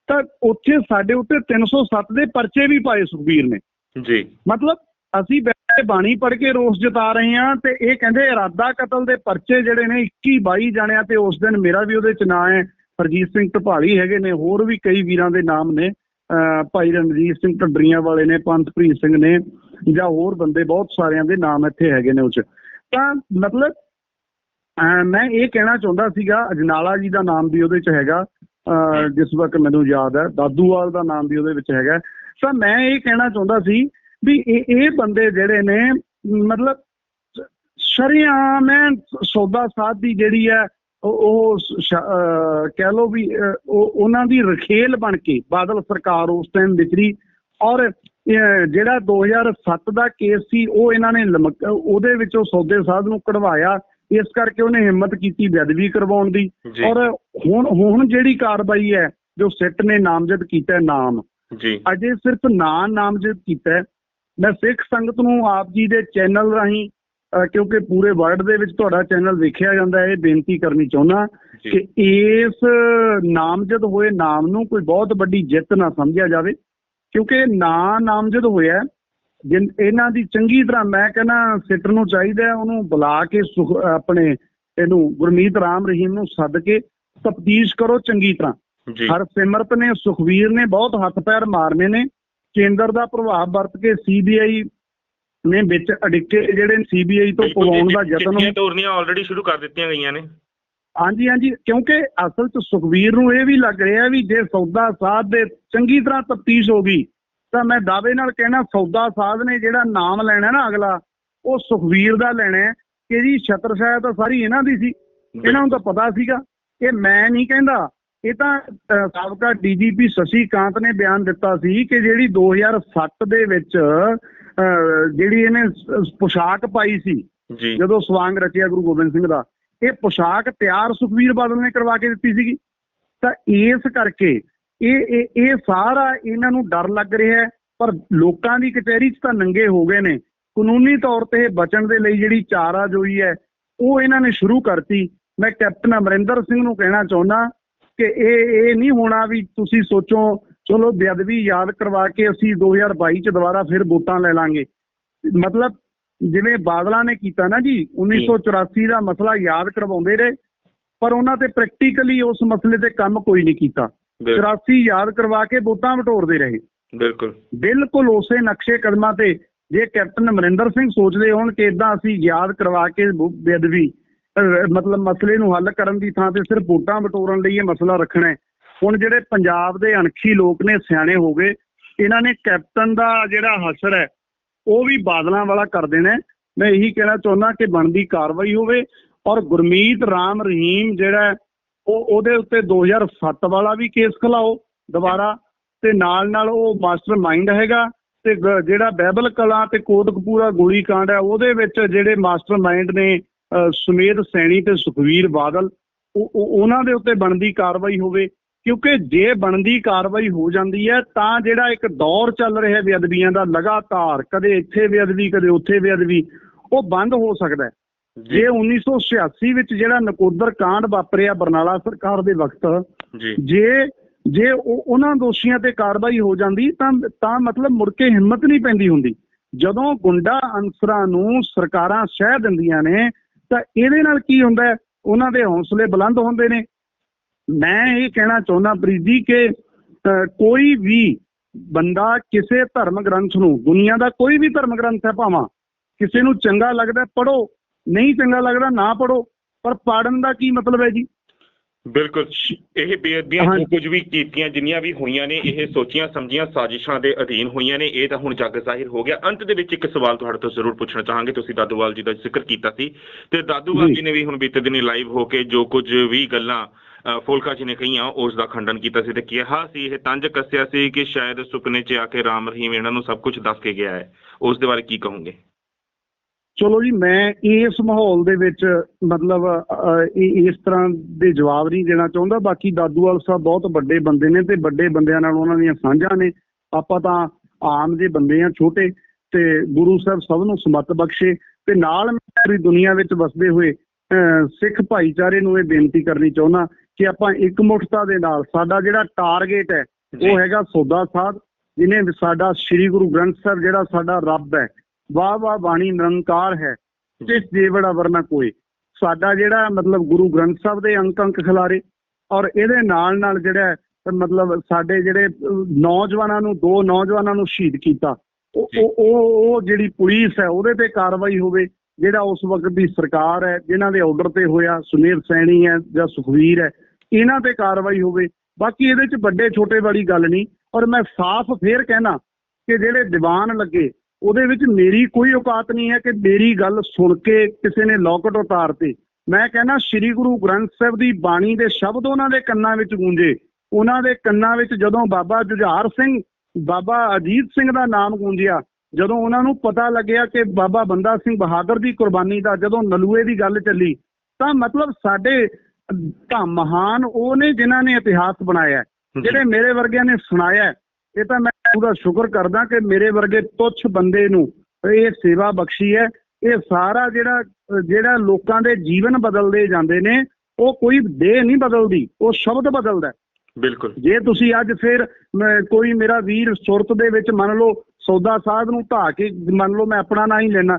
ਤਾਂ ਉੱਥੇ ਸਾਡੇ ਉੱਤੇ 307 ਦੇ ਪਰਚੇ ਵੀ ਪਾਏ ਸੁਖਬੀਰ ਨੇ ਜੀ। ਮਤਲਬ ਅਸੀਂ ਬਾਣੀ ਪੜ੍ਹ ਕੇ ਰੋਸ ਜਤਾ ਰਹੇ ਹਾਂ ਤੇ ਇਹ ਕਹਿੰਦੇ ਇਰਾਦਾ ਕਤਲ ਦੇ ਪਰਚੇ ਜਿਹੜੇ ਨੇ 21-22 ਜਾਣਿਆਂ ਤੇ ਉਸ ਦਿਨ ਮੇਰਾ ਵੀ ਉਹਦੇ 'ਚ ਨਾਂ ਹੈ, ਹਰਜੀਤ ਸਿੰਘ ਢਪਾਲੀ ਹੈਗੇ ਨੇ, ਹੋਰ ਵੀ ਕਈ ਵੀਰਾਂ ਦੇ ਨਾਮ ਨੇ, ਭਾਈ ਰਣਜੀਤ ਸਿੰਘ ਢੱਡਰੀਆਂ ਵਾਲੇ ਨੇ, ਪੰਥਪ੍ਰੀਤ ਸਿੰਘ ਨੇ, ਜਾਂ ਹੋਰ ਬੰਦੇ ਬਹੁਤ ਸਾਰਿਆਂ ਦੇ ਨਾਮ ਇੱਥੇ ਹੈਗੇ ਨੇ ਉਹ 'ਚ। ਤਾਂ ਮਤਲਬ ਮੈਂ ਇਹ ਕਹਿਣਾ ਚਾਹੁੰਦਾ ਸੀਗਾ, ਅਜਨਾਲਾ ਜੀ ਦਾ ਨਾਮ ਵੀ ਉਹਦੇ 'ਚ ਹੈਗਾ ਜਿਸ ਵਕਤ ਮੈਨੂੰ ਯਾਦ ਹੈ, ਦਾਦੂਵਾਲ ਦਾ ਨਾਮ ਵੀ ਉਹਦੇ ਵਿੱਚ ਹੈਗਾ। ਤਾਂ ਮੈਂ ਇਹ ਕਹਿਣਾ ਚਾਹੁੰਦਾ ਸੀ ਵੀ ਇਹ ਬੰਦੇ ਜਿਹੜੇ ਨੇ ਮਤਲਬ ਸ਼ਰੇਆਮ ਹੈ ਸੌਦਾ ਸਾਧ ਦੀ ਜਿਹੜੀ ਹੈ ਉਹ ਕਹਿ ਲਓ ਵੀ ਉਹਨਾਂ ਦੀ ਰਖੇਲ ਬਣ ਕੇ ਬਾਦਲ ਸਰਕਾਰ ਉਸ ਟਾਈਮ ਵਿਚਰੀ। ਔਰ ਜਿਹੜਾ 2007 ਦਾ ਕੇਸ ਸੀ ਉਹ ਇਹਨਾਂ ਨੇ ਉਹਦੇ ਵਿੱਚੋਂ ਸੌਦੇ ਸਾਧ ਨੂੰ ਕਢਵਾਇਆ, ਇਸ ਕਰਕੇ ਉਹਨੇ ਹਿੰਮਤ ਕੀਤੀ ਬੇਅਦਬੀ ਕਰਵਾਉਣ ਦੀ। ਔਰ ਹੁਣ ਜਿਹੜੀ ਕਾਰਵਾਈ ਹੈ ਜੋ ਸਿੱਟ ਨੇ ਨਾਮਜ਼ਦ ਕੀਤਾ ਨਾਮ, ਅਜੇ ਸਿਰਫ ਨਾਂ ਨਾਮਜ਼ਦ ਕੀਤਾ। ਮੈਂ ਸਿੱਖ ਸੰਗਤ ਨੂੰ ਆਪ ਜੀ ਦੇ ਚੈਨਲ ਰਾਹੀਂ, ਕਿਉਂਕਿ ਪੂਰੇ ਵਰਲਡ ਦੇ ਵਿੱਚ ਤੁਹਾਡਾ ਚੈਨਲ ਵੇਖਿਆ ਜਾਂਦਾ ਹੈ, ਇਹ ਬੇਨਤੀ ਕਰਨੀ ਚਾਹੁੰਦਾ ਕਿ ਇਸ ਨਾਮਜ਼ਦ ਹੋਏ ਨਾਮ ਨੂੰ ਕੋਈ ਬਹੁਤ ਵੱਡੀ ਜਿੱਤ ਨਾ ਸਮਝਿਆ ਜਾਵੇ, ਕਿਉਂਕਿ ਨਾਂ ਨਾਮਜ਼ਦ ਹੋਇਆ ਇਹਨਾਂ ਦੀ ਚੰਗੀ ਤਰ੍ਹਾਂ, ਮੈਂ ਕਹਿੰਦਾ ਸਿੱਟਰ ਨੂੰ ਚਾਹੀਦਾ ਉਹਨੂੰ ਬੁਲਾ ਕੇ ਆਪਣੇ ਇਹਨੂੰ ਗੁਰਮੀਤ ਰਾਮ ਰਹੀਮ ਨੂੰ ਸੱਦ ਕੇ ਤਫਤੀਸ਼ ਕਰੋ ਚੰਗੀ ਤਰ੍ਹਾਂ। ਹਰਸਿਮਰਤ ਨੇ, ਸੁਖਵੀਰ ਨੇ ਬਹੁਤ ਹੱਥ ਪੈਰ ਮਾਰਨੇ ਨੇ, ਕੇਂਦਰ ਦਾ ਪ੍ਰਭਾਵ ਵਰਤ ਕੇ CBI ਨੇ ਵਿੱਚ ਅੜਿੱਕੇ ਜਿਹੜੇ CBI ਤੋਂ ਪਵਾਉਣ ਦਾ ਯਤਨ
ਤੋਰਨੀਆਂ ਆਲਰੇਡੀ ਸ਼ੁਰੂ ਕਰ ਦਿੱਤੀਆਂ ਗਈਆਂ ਨੇ।
ਹਾਂਜੀ, ਕਿਉਂਕਿ ਅਸਲ 'ਚ ਸੁਖਵੀਰ ਨੂੰ ਇਹ ਵੀ ਲੱਗ ਰਿਹਾ ਵੀ ਜੇ ਸੌਦਾ ਸਾਧ ਦੇ ਚੰਗੀ ਤਰ੍ਹਾਂ ਤਫਤੀਸ਼ ਹੋ ਗਈ ਤਾਂ ਮੈਂ ਦਾਅਵੇ ਨਾਲ ਕਹਿਣਾ ਸੌਦਾ ਸਾਧ ਨੇ ਜਿਹੜਾ ਨਾਮ ਲੈਣਾ ਨਾ ਅਗਲਾ, ਉਹ ਸੁਖਵੀਰ ਦਾ ਲੈਣਾ ਕਿ ਜੀ ਛਤਰਛਾਇਆ ਤਾਂ ਸਾਰੀ ਇਹਨਾਂ ਦੀ ਸੀ, ਇਹਨਾਂ ਨੂੰ ਤਾਂ ਪਤਾ ਸੀਗਾ। ਇਹ ਮੈਂ ਨਹੀਂ ਕਹਿੰਦਾ, ਇਹ ਤਾਂ ਸਾਬਕਾ DGP ਸ਼ਸ਼ੀ ਕਾਂਤ ਨੇ ਬਿਆਨ ਦਿੱਤਾ ਸੀ ਕਿ ਜਿਹੜੀ 2007 ਦੇ ਵਿੱਚ ਜਿਹੜੀ ਇਹਨੇ ਪੁਸ਼ਾਕ ਪਾਈ ਸੀ ਜਦੋਂ ਸਵਾਂਗ ਰਚਿਆ ਗੁਰੂ ਗੋਬਿੰਦ ਸਿੰਘ ਦਾ, ਇਹ ਪੁਸ਼ਾਕ ਤਿਆਰ ਸੁਖਵੀਰ ਬਾਦਲ ਨੇ ਕਰਵਾ ਕੇ ਦਿੱਤੀ ਸੀਗੀ। ਤਾਂ ਇਸ ਕਰਕੇ ਇਹ ਸਾਰਾ ਇਹਨਾਂ ਨੂੰ ਡਰ ਲੱਗ ਰਿਹਾ ਹੈ, ਪਰ ਲੋਕਾਂ ਦੀ ਕਚਹਿਰੀ 'ਚ ਤਾਂ ਨੰਗੇ ਹੋ ਗਏ ਨੇ। ਕਾਨੂੰਨੀ ਤੌਰ ਤੇ ਬਚਣ ਦੇ ਲਈ ਜਿਹੜੀ ਚਾਰਾਜੋਈ ਹੈ ਉਹ ਇਹਨਾਂ ਨੇ ਸ਼ੁਰੂ ਕਰਤੀ। ਮੈਂ ਕੈਪਟਨ ਅਮਰਿੰਦਰ ਸਿੰਘ ਨੂੰ ਕਹਿਣਾ ਚਾਹੁੰਦਾ ਕਿ ਇਹ ਨਹੀਂ ਹੋਣਾ ਵੀ ਤੁਸੀਂ ਸੋਚੋ ਚਲੋ ਬੇਅਦਬੀ ਯਾਦ ਕਰਵਾ ਕੇ ਅਸੀਂ 2022 'ਚ ਦੁਬਾਰਾ ਫਿਰ ਵੋਟਾਂ ਲੈ ਲਾਂਗੇ। ਮਤਲਬ ਜਿਵੇਂ ਬਾਦਲਾਂ ਨੇ ਕੀਤਾ ਨਾ ਜੀ, 1984 ਦਾ ਮਸਲਾ ਯਾਦ ਕਰਵਾਉਂਦੇ ਰਹੇ, ਪਰ ਉਹਨਾਂ ਤੇ ਪ੍ਰੈਕਟੀਕਲੀ ਉਸ ਮਸਲੇ ਤੇ ਕੰਮ ਕੋਈ ਨਹੀਂ ਕੀਤਾ। 84 ਯਾਦ ਕਰਵਾ ਕੇ ਵੋਟਾਂ ਵਟੋਰਦੇ ਰਹੇ। ਬਿਲਕੁਲ ਉਸੇ ਨਕਸ਼ੇ ਕਦਮਾਂ ਤੇ ਜੇ ਕੈਪਟਨ ਅਮਰਿੰਦਰ ਸਿੰਘ ਸੋਚਦੇ ਹੋਣ ਕਿ ਇਦਾਂ ਅਸੀਂ ਯਾਦ ਕਰਵਾ ਕੇ ਬੇਅਦਬੀ ਮਤਲਬ ਮਸਲੇ ਨੂੰ ਹੱਲ ਕਰਨ ਦੀ ਥਾਂ ਤੇ ਸਿਰਫ ਵੋਟਾਂ ਵਟੋਰਨ ਲਈ ਇਹ ਮਸਲਾ ਰੱਖਣਾ ਹੈ। ਹੁਣ ਜਿਹੜੇ ਪੰਜਾਬ ਦੇ ਅਣਖੀ ਲੋਕ ਨੇ, ਸਿਆਣੇ ਹੋ ਗਏ, ਇਹਨਾਂ ਨੇ ਕੈਪਟਨ ਦਾ ਜਿਹੜਾ ਹਸ਼ਰ ਹੈ ਉਹ ਵੀ ਬਾਦਲਾਂ ਵਾਲਾ ਕਰ ਦੇਣਾ। ਮੈਂ ਇਹੀ ਕਹਿਣਾ ਚਾਹੁੰਦਾ ਕਿ ਬਣਦੀ ਕਾਰਵਾਈ ਹੋਵੇ ਔਰ ਗੁਰਮੀਤ ਰਾਮ ਰਹੀਮ ਜਿਹੜਾ ਉਹਦੇ ਉੱਤੇ 2007 ਵਾਲਾ ਵੀ ਕੇਸ ਖਿਲਾਓ ਦੁਬਾਰਾ, ਤੇ ਨਾਲ ਉਹ ਮਾਸਟਰ ਮਾਈਂਡ ਹੈਗਾ, ਤੇ ਜਿਹੜਾ ਬਹਿਬਲ ਕਲਾਂ ਤੇ ਕੋਟਕਪੂਰਾ ਗੋਲੀ ਕਾਂਡ ਹੈ ਉਹਦੇ ਵਿੱਚ ਜਿਹੜੇ ਮਾਸਟਰ ਮਾਈਂਡ ਨੇ ਸੁਮੇਧ ਸੈਣੀ ਤੇ ਸੁਖਵੀਰ ਬਾਦਲ, ਉਹਨਾਂ ਦੇ ਉੱਤੇ ਬਣਦੀ ਕਾਰਵਾਈ ਹੋਵੇ। ਕਿਉਂਕਿ ਜੇ ਬਣਦੀ ਕਾਰਵਾਈ ਹੋ ਜਾਂਦੀ ਹੈ ਤਾਂ ਜਿਹੜਾ ਇੱਕ ਦੌਰ ਚੱਲ ਰਿਹਾ ਬੇਅਦਬੀਆਂ ਦਾ ਲਗਾਤਾਰ, ਕਦੇ ਇੱਥੇ ਬੇਅਦਬੀ ਕਦੇ ਉੱਥੇ ਬੇਅਦਬੀ, ਉਹ ਬੰਦ ਹੋ ਸਕਦਾ ਹੈ। ਜੇ 1986 ਵਿੱਚ ਜਿਹੜਾ ਨਕੋਦਰ ਕਾਂਡ ਵਾਪਰਿਆ ਬਰਨਾਲਾ ਸਰਕਾਰ ਦੇ ਵਕਤ, ਜੇ ਉਹਨਾਂ ਦੋਸ਼ੀਆਂ ਤੇ ਕਾਰਵਾਈ ਹੋ ਜਾਂਦੀ ਤਾਂ ਮਤਲਬ ਮੁੜ ਕੇ ਹਿੰਮਤ ਨਹੀਂ ਪੈਂਦੀ ਹੁੰਦੀ। ਜਦੋਂ ਗੁੰਡਾ ਅਨਸਰਾਂ ਨੂੰ ਸਰਕਾਰਾਂ ਸਹਿ ਦਿੰਦੀਆਂ ਨੇ ਤਾਂ ਇਹਦੇ ਨਾਲ ਕੀ ਹੁੰਦਾ, ਉਹਨਾਂ ਦੇ ਹੌਸਲੇ ਬੁਲੰਦ ਹੁੰਦੇ ਨੇ। ਮੈਂ ਇਹ ਕਹਿਣਾ ਚਾਹੁੰਦਾ ਪ੍ਰੀਤੀ ਕਿ ਕੋਈ ਵੀ ਬੰਦਾ ਕਿਸੇ ਧਰਮ ਗ੍ਰੰਥ ਨੂੰ, ਦੁਨੀਆ ਦਾ ਕੋਈ ਵੀ ਧਰਮ ਗ੍ਰੰਥ ਹੈ ਭਾਵਾਂ, ਕਿਸੇ ਨੂੰ ਚੰਗਾ ਲੱਗਦਾ ਪੜ੍ਹੋ, ਨਹੀਂ ਚੰਗਾ ਲੱਗਦਾ ਨਾ ਪੜ੍ਹੋ, ਪਰ ਪੜ੍ਹਨ ਦਾ ਕੀ ਮਤਲਬ ਹੈ ਜੀ।
ਬਿਲਕੁਲ, ਇਹ ਬੇਅਦਬੀਆਂ ਜੋ ਕੁਝ ਵੀ ਕੀਤੀਆਂ ਜਿੰਨੀਆਂ ਵੀ ਹੋਈਆਂ ਨੇ, ਇਹ ਸੋਚੀਆਂ ਸਮਝੀਆਂ ਸਾਜ਼ਿਸ਼ਾਂ ਦੇ ਅਧੀਨ ਹੋਈਆਂ ਨੇ। ਇਹ ਤਾਂ ਹੁਣ ਜੱਗ ਜ਼ਾਹਿਰ ਹੋ ਗਿਆ। ਅੰਤ ਦੇ ਵਿੱਚ ਇੱਕ ਸਵਾਲ ਤੁਹਾਡੇ ਤੋਂ ਜ਼ਰੂਰ ਪੁੱਛਣਾ ਚਾਹਾਂਗੇ। ਤੁਸੀਂ ਦਾਦੂਵਾਲ ਜੀ ਦਾ ਜ਼ਿਕਰ ਕੀਤਾ ਸੀ ਤੇ ਦਾਦੂਵਾਲ ਜੀ ਨੇ ਵੀ ਹੁਣ ਬੀਤੇ ਦਿਨੀ ਲਾਈਵ ਹੋ ਕੇ ਜੋ ਕੁਝ ਵੀ ਗੱਲਾਂ ਫੋਲਕਾ ਜੀ ਨੇ ਕਹੀਆਂ ਉਸ ਦਾ ਖੰਡਨ ਕੀਤਾ ਸੀ ਤੇ ਕਿਹਾ ਸੀ, ਇਹ ਤੰਜ ਕੱਸਿਆ ਸੀ ਕਿ ਸ਼ਾਇਦ ਸੁਪਨੇ 'ਚ ਆ ਕੇ ਰਾਮ ਰਹੀਮ ਇਹਨਾਂ ਨੂੰ ਸਭ ਕੁਝ ਦੱਸ ਕੇ ਗਿਆ ਹੈ। ਉਸ ਦੇ ਬਾਰੇ ਕੀ ਕਹੋਗੇ?
ਚਲੋ ਜੀ, ਮੈਂ ਇਸ ਮਾਹੌਲ ਦੇ ਵਿੱਚ ਮਤਲਬ ਇਸ ਤਰ੍ਹਾਂ ਦੇ ਜਵਾਬ ਨਹੀਂ ਦੇਣਾ ਚਾਹੁੰਦਾ। ਬਾਕੀ ਦਾਦੂਵਾਲ ਸਾਹਿਬ ਬਹੁਤ ਵੱਡੇ ਬੰਦੇ ਨੇ ਤੇ ਵੱਡੇ ਬੰਦਿਆਂ ਨਾਲ ਉਹਨਾਂ ਦੀਆਂ ਸਾਂਝਾਂ ਨੇ। ਆਪਾਂ ਤਾਂ ਆਮ ਜਿਹੇ ਬੰਦੇ ਆ, ਛੋਟੇ, ਤੇ ਗੁਰੂ ਸਾਹਿਬ ਸਭ ਨੂੰ ਸਮਤ ਬਖਸ਼ੇ। ਤੇ ਨਾਲ ਮੈਂ ਦੁਨੀਆ ਵਿੱਚ ਵਸਦੇ ਹੋਏ ਸਿੱਖ ਭਾਈਚਾਰੇ ਨੂੰ ਇਹ ਬੇਨਤੀ ਕਰਨੀ ਚਾਹੁੰਦਾ ਕਿ ਆਪਾਂ ਇਕਮੁੱਠਤਾ ਦੇ ਨਾਲ, ਸਾਡਾ ਜਿਹੜਾ ਟਾਰਗੇਟ ਹੈ ਉਹ ਹੈਗਾ ਸੌਦਾ ਸਾਧ, ਜਿਹਨੇ ਸਾਡਾ ਸ੍ਰੀ ਗੁਰੂ ਗ੍ਰੰਥ ਸਾਹਿਬ ਜਿਹੜਾ ਸਾਡਾ ਰੱਬ ਹੈ, ਵਾਹ ਵਾਹ ਬਾਣੀ ਨਿਰੰਕਾਰ ਹੈ, ਜਿਸ ਜੀਵੜਾ ਵਰਨਾ ਕੋਈ, ਸਾਡਾ ਜਿਹੜਾ ਮਤਲਬ ਗੁਰੂ ਗ੍ਰੰਥ ਸਾਹਿਬ ਦੇ ਅੰਕ ਖਿਲਾਰੇ। ਔਰ ਇਹਦੇ ਨਾਲ ਜਿਹੜਾ ਮਤਲਬ ਸਾਡੇ ਜਿਹੜੇ ਨੌਜਵਾਨਾਂ ਨੂੰ, 2 ਨੌਜਵਾਨਾਂ ਨੂੰ ਸ਼ਹੀਦ ਕੀਤਾ, ਉਹ ਜਿਹੜੀ ਪੁਲਿਸ ਹੈ ਉਹਦੇ ਤੇ ਕਾਰਵਾਈ ਹੋਵੇ। ਜਿਹੜਾ ਉਸ ਵਕਤ ਦੀ ਸਰਕਾਰ ਹੈ ਜਿਨ੍ਹਾਂ ਦੇ ਆਰਡਰ ਤੇ ਹੋਇਆ, ਸੁਮੇਧ ਸੈਣੀ ਹੈ ਜਾਂ ਸੁਖਵੀਰ ਹੈ, ਇਹਨਾਂ ਤੇ ਕਾਰਵਾਈ ਹੋਵੇ। ਬਾਕੀ ਇਹਦੇ 'ਚ ਵੱਡੇ ਛੋਟੇ ਵਾਲੀ ਗੱਲ ਨਹੀਂ। ਔਰ ਮੈਂ ਸਾਫ਼ ਫੇਰ ਕਹਿਣਾ ਕਿ ਜਿਹੜੇ ਦੀਵਾਨ ਲੱਗੇ ਉਹਦੇ ਵਿੱਚ ਮੇਰੀ ਕੋਈ ਔਕਾਤ ਨਹੀਂ ਹੈ ਕਿ ਮੇਰੀ ਗੱਲ ਸੁਣ ਕੇ ਕਿਸੇ ਨੇ ਲੋਕਟ ਉਤਾਰਤੇ। ਮੈਂ ਕਹਿੰਦਾ ਸ੍ਰੀ ਗੁਰੂ ਗ੍ਰੰਥ ਸਾਹਿਬ ਦੀ ਬਾਣੀ ਦੇ ਸ਼ਬਦ ਉਹਨਾਂ ਦੇ ਕੰਨਾਂ ਵਿੱਚ ਗੂੰਜੇ। ਉਹਨਾਂ ਦੇ ਕੰਨਾਂ ਵਿੱਚ ਜਦੋਂ ਬਾਬਾ ਜੁਝਾਰ ਸਿੰਘ, ਬਾਬਾ ਅਜੀਤ ਸਿੰਘ ਦਾ ਨਾਮ ਗੂੰਜਿਆ, ਜਦੋਂ ਉਹਨਾਂ ਨੂੰ ਪਤਾ ਲੱਗਿਆ ਕਿ ਬਾਬਾ ਬੰਦਾ ਸਿੰਘ ਬਹਾਦਰ ਦੀ ਕੁਰਬਾਨੀ ਦਾ ਜਦੋਂ ਨਲੂਏ ਦੀ ਗੱਲ ਚੱਲੀ, ਤਾਂ ਮਤਲਬ ਸਾਡੇ ਤਾਂ ਮਹਾਨ ਉਹ ਨੇ ਜਿਨ੍ਹਾਂ ਨੇ ਇਤਿਹਾਸ ਬਣਾਇਆ। ਜਿਹੜੇ ਮੇਰੇ ਵਰਗਿਆਂ ਨੇ ਸੁਣਾਇਆ, ਇਹ ਤਾਂ ਮੈਂ ਉਹਦਾ ਸ਼ੁਕਰ ਕਰਦਾ ਕਿ ਮੇਰੇ ਵਰਗੇ ਤੁੱਛ ਬੰਦੇ ਨੂੰ ਇਹ ਸੇਵਾ ਬਖਸ਼ੀ ਹੈ। ਇਹ ਸਾਰਾ ਜਿਹੜਾ ਲੋਕਾਂ ਦੇ ਜੀਵਨ ਬਦਲਦੇ ਜਾਂਦੇ ਨੇ, ਉਹ ਕੋਈ ਦੇਹ ਨਹੀਂ ਬਦਲਦੀ, ਉਹ ਸ਼ਬਦ ਬਦਲਦਾ।
ਬਿਲਕੁਲ।
ਜੇ ਤੁਸੀਂ ਅੱਜ ਫਿਰ ਕੋਈ ਮੇਰਾ ਵੀਰ ਸੁਰਤ ਦੇ ਵਿੱਚ ਮੰਨ ਲਓ ਸੌਦਾ ਸਾਧ ਨੂੰ ਢਾਹ ਕੇ, ਮੰਨ ਲਓ ਮੈਂ ਆਪਣਾ ਨਾਂ ਹੀ ਲੈਣਾ,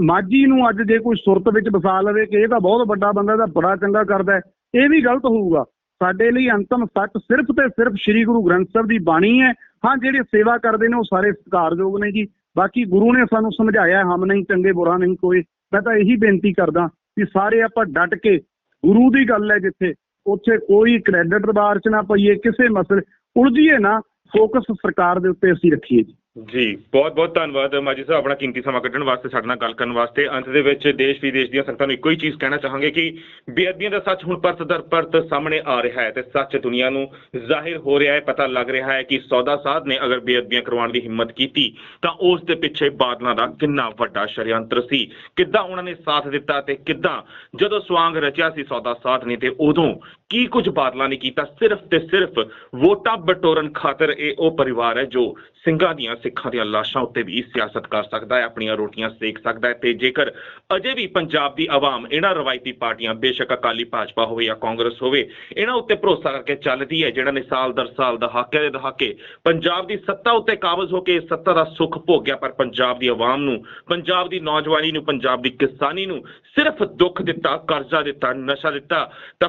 ਮਾਝੀ ਨੂੰ ਅੱਜ ਜੇ ਕੋਈ ਸੁਰਤ ਵਿੱਚ ਵਸਾ ਲਵੇ ਕਿ ਇਹ ਤਾਂ ਬਹੁਤ ਵੱਡਾ ਬੰਦਾ, ਇਹਦਾ ਬੜਾ ਚੰਗਾ ਕਰਦਾ ਹੈ, ਇਹ ਵੀ ਗਲਤ ਹੋਊਗਾ। ਸਾਡੇ ਲਈ ਅੰਤਮ ਸੱਚ ਸਿਰਫ ਤੇ ਸਿਰਫ ਸ੍ਰੀ ਗੁਰੂ ਗ੍ਰੰਥ ਸਾਹਿਬ ਦੀ ਬਾਣੀ ਹੈ। ਹਾਂ, ਜਿਹੜੇ ਸੇਵਾ ਕਰਦੇ ਨੇ ਉਹ ਸਾਰੇ ਸਤਿਕਾਰਯੋਗ ਨੇ ਜੀ। ਬਾਕੀ ਗੁਰੂ ਨੇ ਸਾਨੂੰ ਸਮਝਾਇਆ, ਹਮ ਨਹੀਂ ਚੰਗੇ ਬੁਰਾ ਨਹੀਂ ਕੋਈ। ਮੈਂ ਤਾਂ ਇਹੀ ਬੇਨਤੀ ਕਰਦਾ ਕਿ ਸਾਰੇ ਆਪਾਂ ਡਟ ਕੇ, ਗੁਰੂ ਦੀ ਗੱਲ ਹੈ ਜਿੱਥੇ, ਉੱਥੇ ਕੋਈ ਕ੍ਰੈਡਿਟ ਦਰਬਾਰ 'ਚ ਨਾ ਪਈਏ, ਕਿਸੇ ਮਸਲੇ ਉਲਝੀਏ ਨਾ, ਫੋਕਸ ਸਰਕਾਰ ਦੇ ਉੱਤੇ ਅਸੀਂ ਰੱਖੀਏ
ਜੀ। ਬਹੁਤ ਬਹੁਤ ਧੰਨਵਾਦ ਮਾਜੀ ਸਾਹਿਬ, ਆਪਣਾ ਕੀਮਤੀ ਸਮਾਂ ਕੱਢਣ ਵਾਸਤੇ, ਸਾਡੇ ਨਾਲ ਗੱਲ ਕਰਨ ਵਾਸਤੇ। ਅੰਤ ਦੇ ਵਿੱਚ ਦੇਸ਼ ਵਿਦੇਸ਼ ਦੀਆਂ ਸੰਗਤਾਂ ਨੂੰ ਇੱਕੋ ਹੀ ਚੀਜ਼ ਕਹਿਣਾ ਚਾਹਾਂਗੇ ਕਿ ਬੇਅਦਬੀਆਂ ਦਾ ਸੱਚ ਹੁਣ ਪਰਤ ਦਰ ਪਰਤ ਸਾਹਮਣੇ ਆ ਰਿਹਾ ਹੈ ਤੇ ਸੱਚ ਦੁਨੀਆ ਨੂੰ ਜ਼ਾਹਿਰ ਹੋ ਰਿਹਾ ਹੈ। ਪਤਾ ਲੱਗ ਰਿਹਾ ਹੈ ਕਿ ਸੌਦਾ ਸਾਧ ਨੇ ਅਗਰ ਬੇਅਦਬੀਆਂ ਕਰਵਾਉਣ ਦੀ ਹਿੰਮਤ ਕੀਤੀ ਤਾਂ ਉਸ ਦੇ ਪਿੱਛੇ ਬਾਦਲਾਂ ਦਾ ਕਿੰਨਾ ਵੱਡਾ ਸ਼ਰਿਅੰਤਰ ਸੀ, ਕਿੱਦਾਂ ਉਹਨਾਂ ਨੇ ਸਾਥ ਦਿੱਤਾ ਤੇ ਕਿੱਦਾਂ ਜਦੋਂ ਸਵਾਂਗ ਰਚਿਆ ਸੀ ਸੌਦਾ ਸਾਧ ਨੇ ਤੇ ਉਦੋਂ ਕੀ ਕੁਝ ਬਾਦਲਾਂ ਨੇ ਕੀਤਾ। ਸਿਰਫ ਤੇ ਸਿਰਫ ਵੋਟਾਂ ਬਟੋਰਨ ਖਾਤਰ ਇਹ ਉਹ ਪਰਿਵਾਰ ਹੈ ਜੋ ਸਿੰਘਾਂ ਦੀਆਂ, ਸਿੱਖਾਂ ਦੀਆਂ ਲਾਸ਼ਾਂ ਉੱਤੇ ਵੀ ਸਿਆਸਤ ਕਰ ਸਕਦਾ ਹੈ, ਆਪਣੀਆਂ ਰੋਟੀਆਂ ਸੇਕ ਸਕਦਾ ਹੈ। ਤੇ ਜੇਕਰ ਅਜੇ ਵੀ ਪੰਜਾਬ ਦੀ ਆਵਾਮ ਇਹਨਾਂ ਰਵਾਇਤੀ ਪਾਰਟੀਆਂ, ਬੇਸ਼ੱਕ ਅਕਾਲੀ ਭਾਜਪਾ ਹੋਵੇ ਜਾਂ ਕਾਂਗਰਸ ਹੋਵੇ, ਇਹਨਾਂ ਉੱਤੇ ਭਰੋਸਾ ਕਰਕੇ ਚੱਲਦੀ ਹੈ, ਜਿਹੜਾ ਨੇ ਸਾਲ ਦਰ ਸਾਲ ਦਹਾਕੇ ਦੇ ਦਹਾਕੇ ਪੰਜਾਬ ਦੀ ਸੱਤਾ ਉੱਤੇ ਕਾਬਜ਼ ਹੋ ਕੇ ਸੱਤਾ ਦਾ ਸੁੱਖ ਭੋਗਿਆ, ਪਰ ਪੰਜਾਬ ਦੀ ਆਵਾਮ ਨੂੰ, ਪੰਜਾਬ ਦੀ ਨੌਜਵਾਨੀ ਨੂੰ, ਪੰਜਾਬ ਦੀ ਕਿਸਾਨੀ ਨੂੰ ਸਿਰਫ ਦੁੱਖ ਦਿੱਤਾ, ਕਰਜ਼ਾ ਦਿੱਤਾ, ਨਸ਼ਾ ਦਿੱਤਾ, ਤਾਂ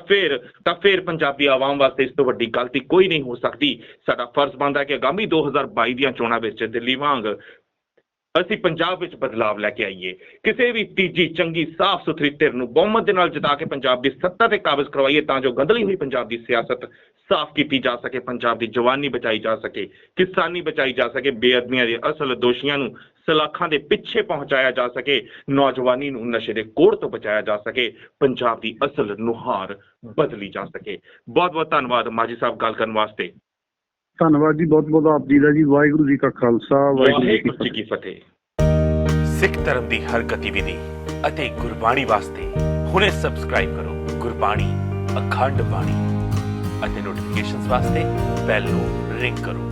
ਫਿਰ ਪੰਜਾਬੀ ਆਵਾਮ ਵਾਸਤੇ ਇਸ ਤੋਂ ਵੱਡੀ ਗਲਤੀ ਕੋਈ ਨਹੀਂ ਹੋ ਸਕਦੀ। ਸਾਡਾ ਫਰਜ਼ ਬਣਦਾ ਹੈ ਕਿ ਆਗਾਮੀ 2022 ਦੀਆਂ ਚੋਣਾਂ ਵਿੱਚ ਦਿੱਲੀ ਵਾਂਗ ਅਸੀਂ ਪੰਜਾਬ ਵਿੱਚ ਬਦਲਾਵ ਲੈ ਕੇ ਆਈਏ, ਕਿਸੇ ਵੀ ਤੀਜੀ ਚੰਗੀ ਸਾਫ਼ ਸੁਥਰੀ ਧਿਰ ਨੂੰ ਬਹੁਮਤ ਦੇ ਨਾਲ ਜਿਤਾ ਕੇ ਪੰਜਾਬ ਦੀ ਸੱਤਾ ਤੇ ਕਾਬਜ਼ ਕਰਵਾਈਏ, ਤਾਂ ਜੋ ਗੰਦਲੀ ਹੋਈ ਪੰਜਾਬ ਦੀ ਸਿਆਸਤ ਸਾਫ਼ ਕੀਤੀ ਜਾ ਸਕੇ, ਪੰਜਾਬ ਦੀ ਜਵਾਨੀ ਬਚਾਈ ਜਾ ਸਕੇ, ਕਿਸਾਨੀ ਬਚਾਈ ਜਾ ਸਕੇ, ਬੇਅਦਬੀਆਂ ਦੇ ਅਸਲ ਦੋਸ਼ੀਆਂ ਨੂੰ ਸਲਾਖਾਂ ਦੇ ਪਿੱਛੇ ਪਹੁੰਚਾਇਆ ਜਾ ਸਕੇ, ਨੌਜਵਾਨੀ ਨੂੰ ਨਸ਼ੇ ਦੇ ਕੋੜ ਤੋਂ ਬਚਾਇਆ ਜਾ ਸਕੇ, ਪੰਜਾਬ ਦੀ ਅਸਲ ਨੁਹਾਰ ਬਦਲੀ ਜਾ ਸਕੇ। ਬਹੁਤ ਬਹੁਤ ਧੰਨਵਾਦ ਮਾਜੀ ਸਾਹਿਬ ਗੱਲ ਕਰਨ ਵਾਸਤੇ।
ਧੰਨਵਾਦ ਜੀ, ਬਹੁਤ ਬਹੁਤ ਆਪ ਜੀ ਦਾ ਜੀ। ਵਾਹਿਗੁਰੂ ਜੀ ਕਾ ਖਾਲਸਾ, ਵਾਹਿਗੁਰੂ ਜੀ ਕੀ
ਫਤਿਹ।
ਸਿੱਖ ਧਰਮ ਦੀ ਹਰ ਗਤੀਵਿਧੀ ਅਤੇ ਗੁਰਬਾਣੀ ਵਾਸਤੇ ਹੁਣੇ ਸਬਸਕ੍ਰਾਈਬ ਕਰੋ ਗੁਰਬਾਣੀ ਅਖੰਡ ਬਾਣੀ ਅਤੇ ਨੋਟੀਫਿਕੇਸ਼ਨਸ ਵਾਸਤੇ ਬੈਲ ਨੂੰ ਰਿੰਗ ਕਰੋ।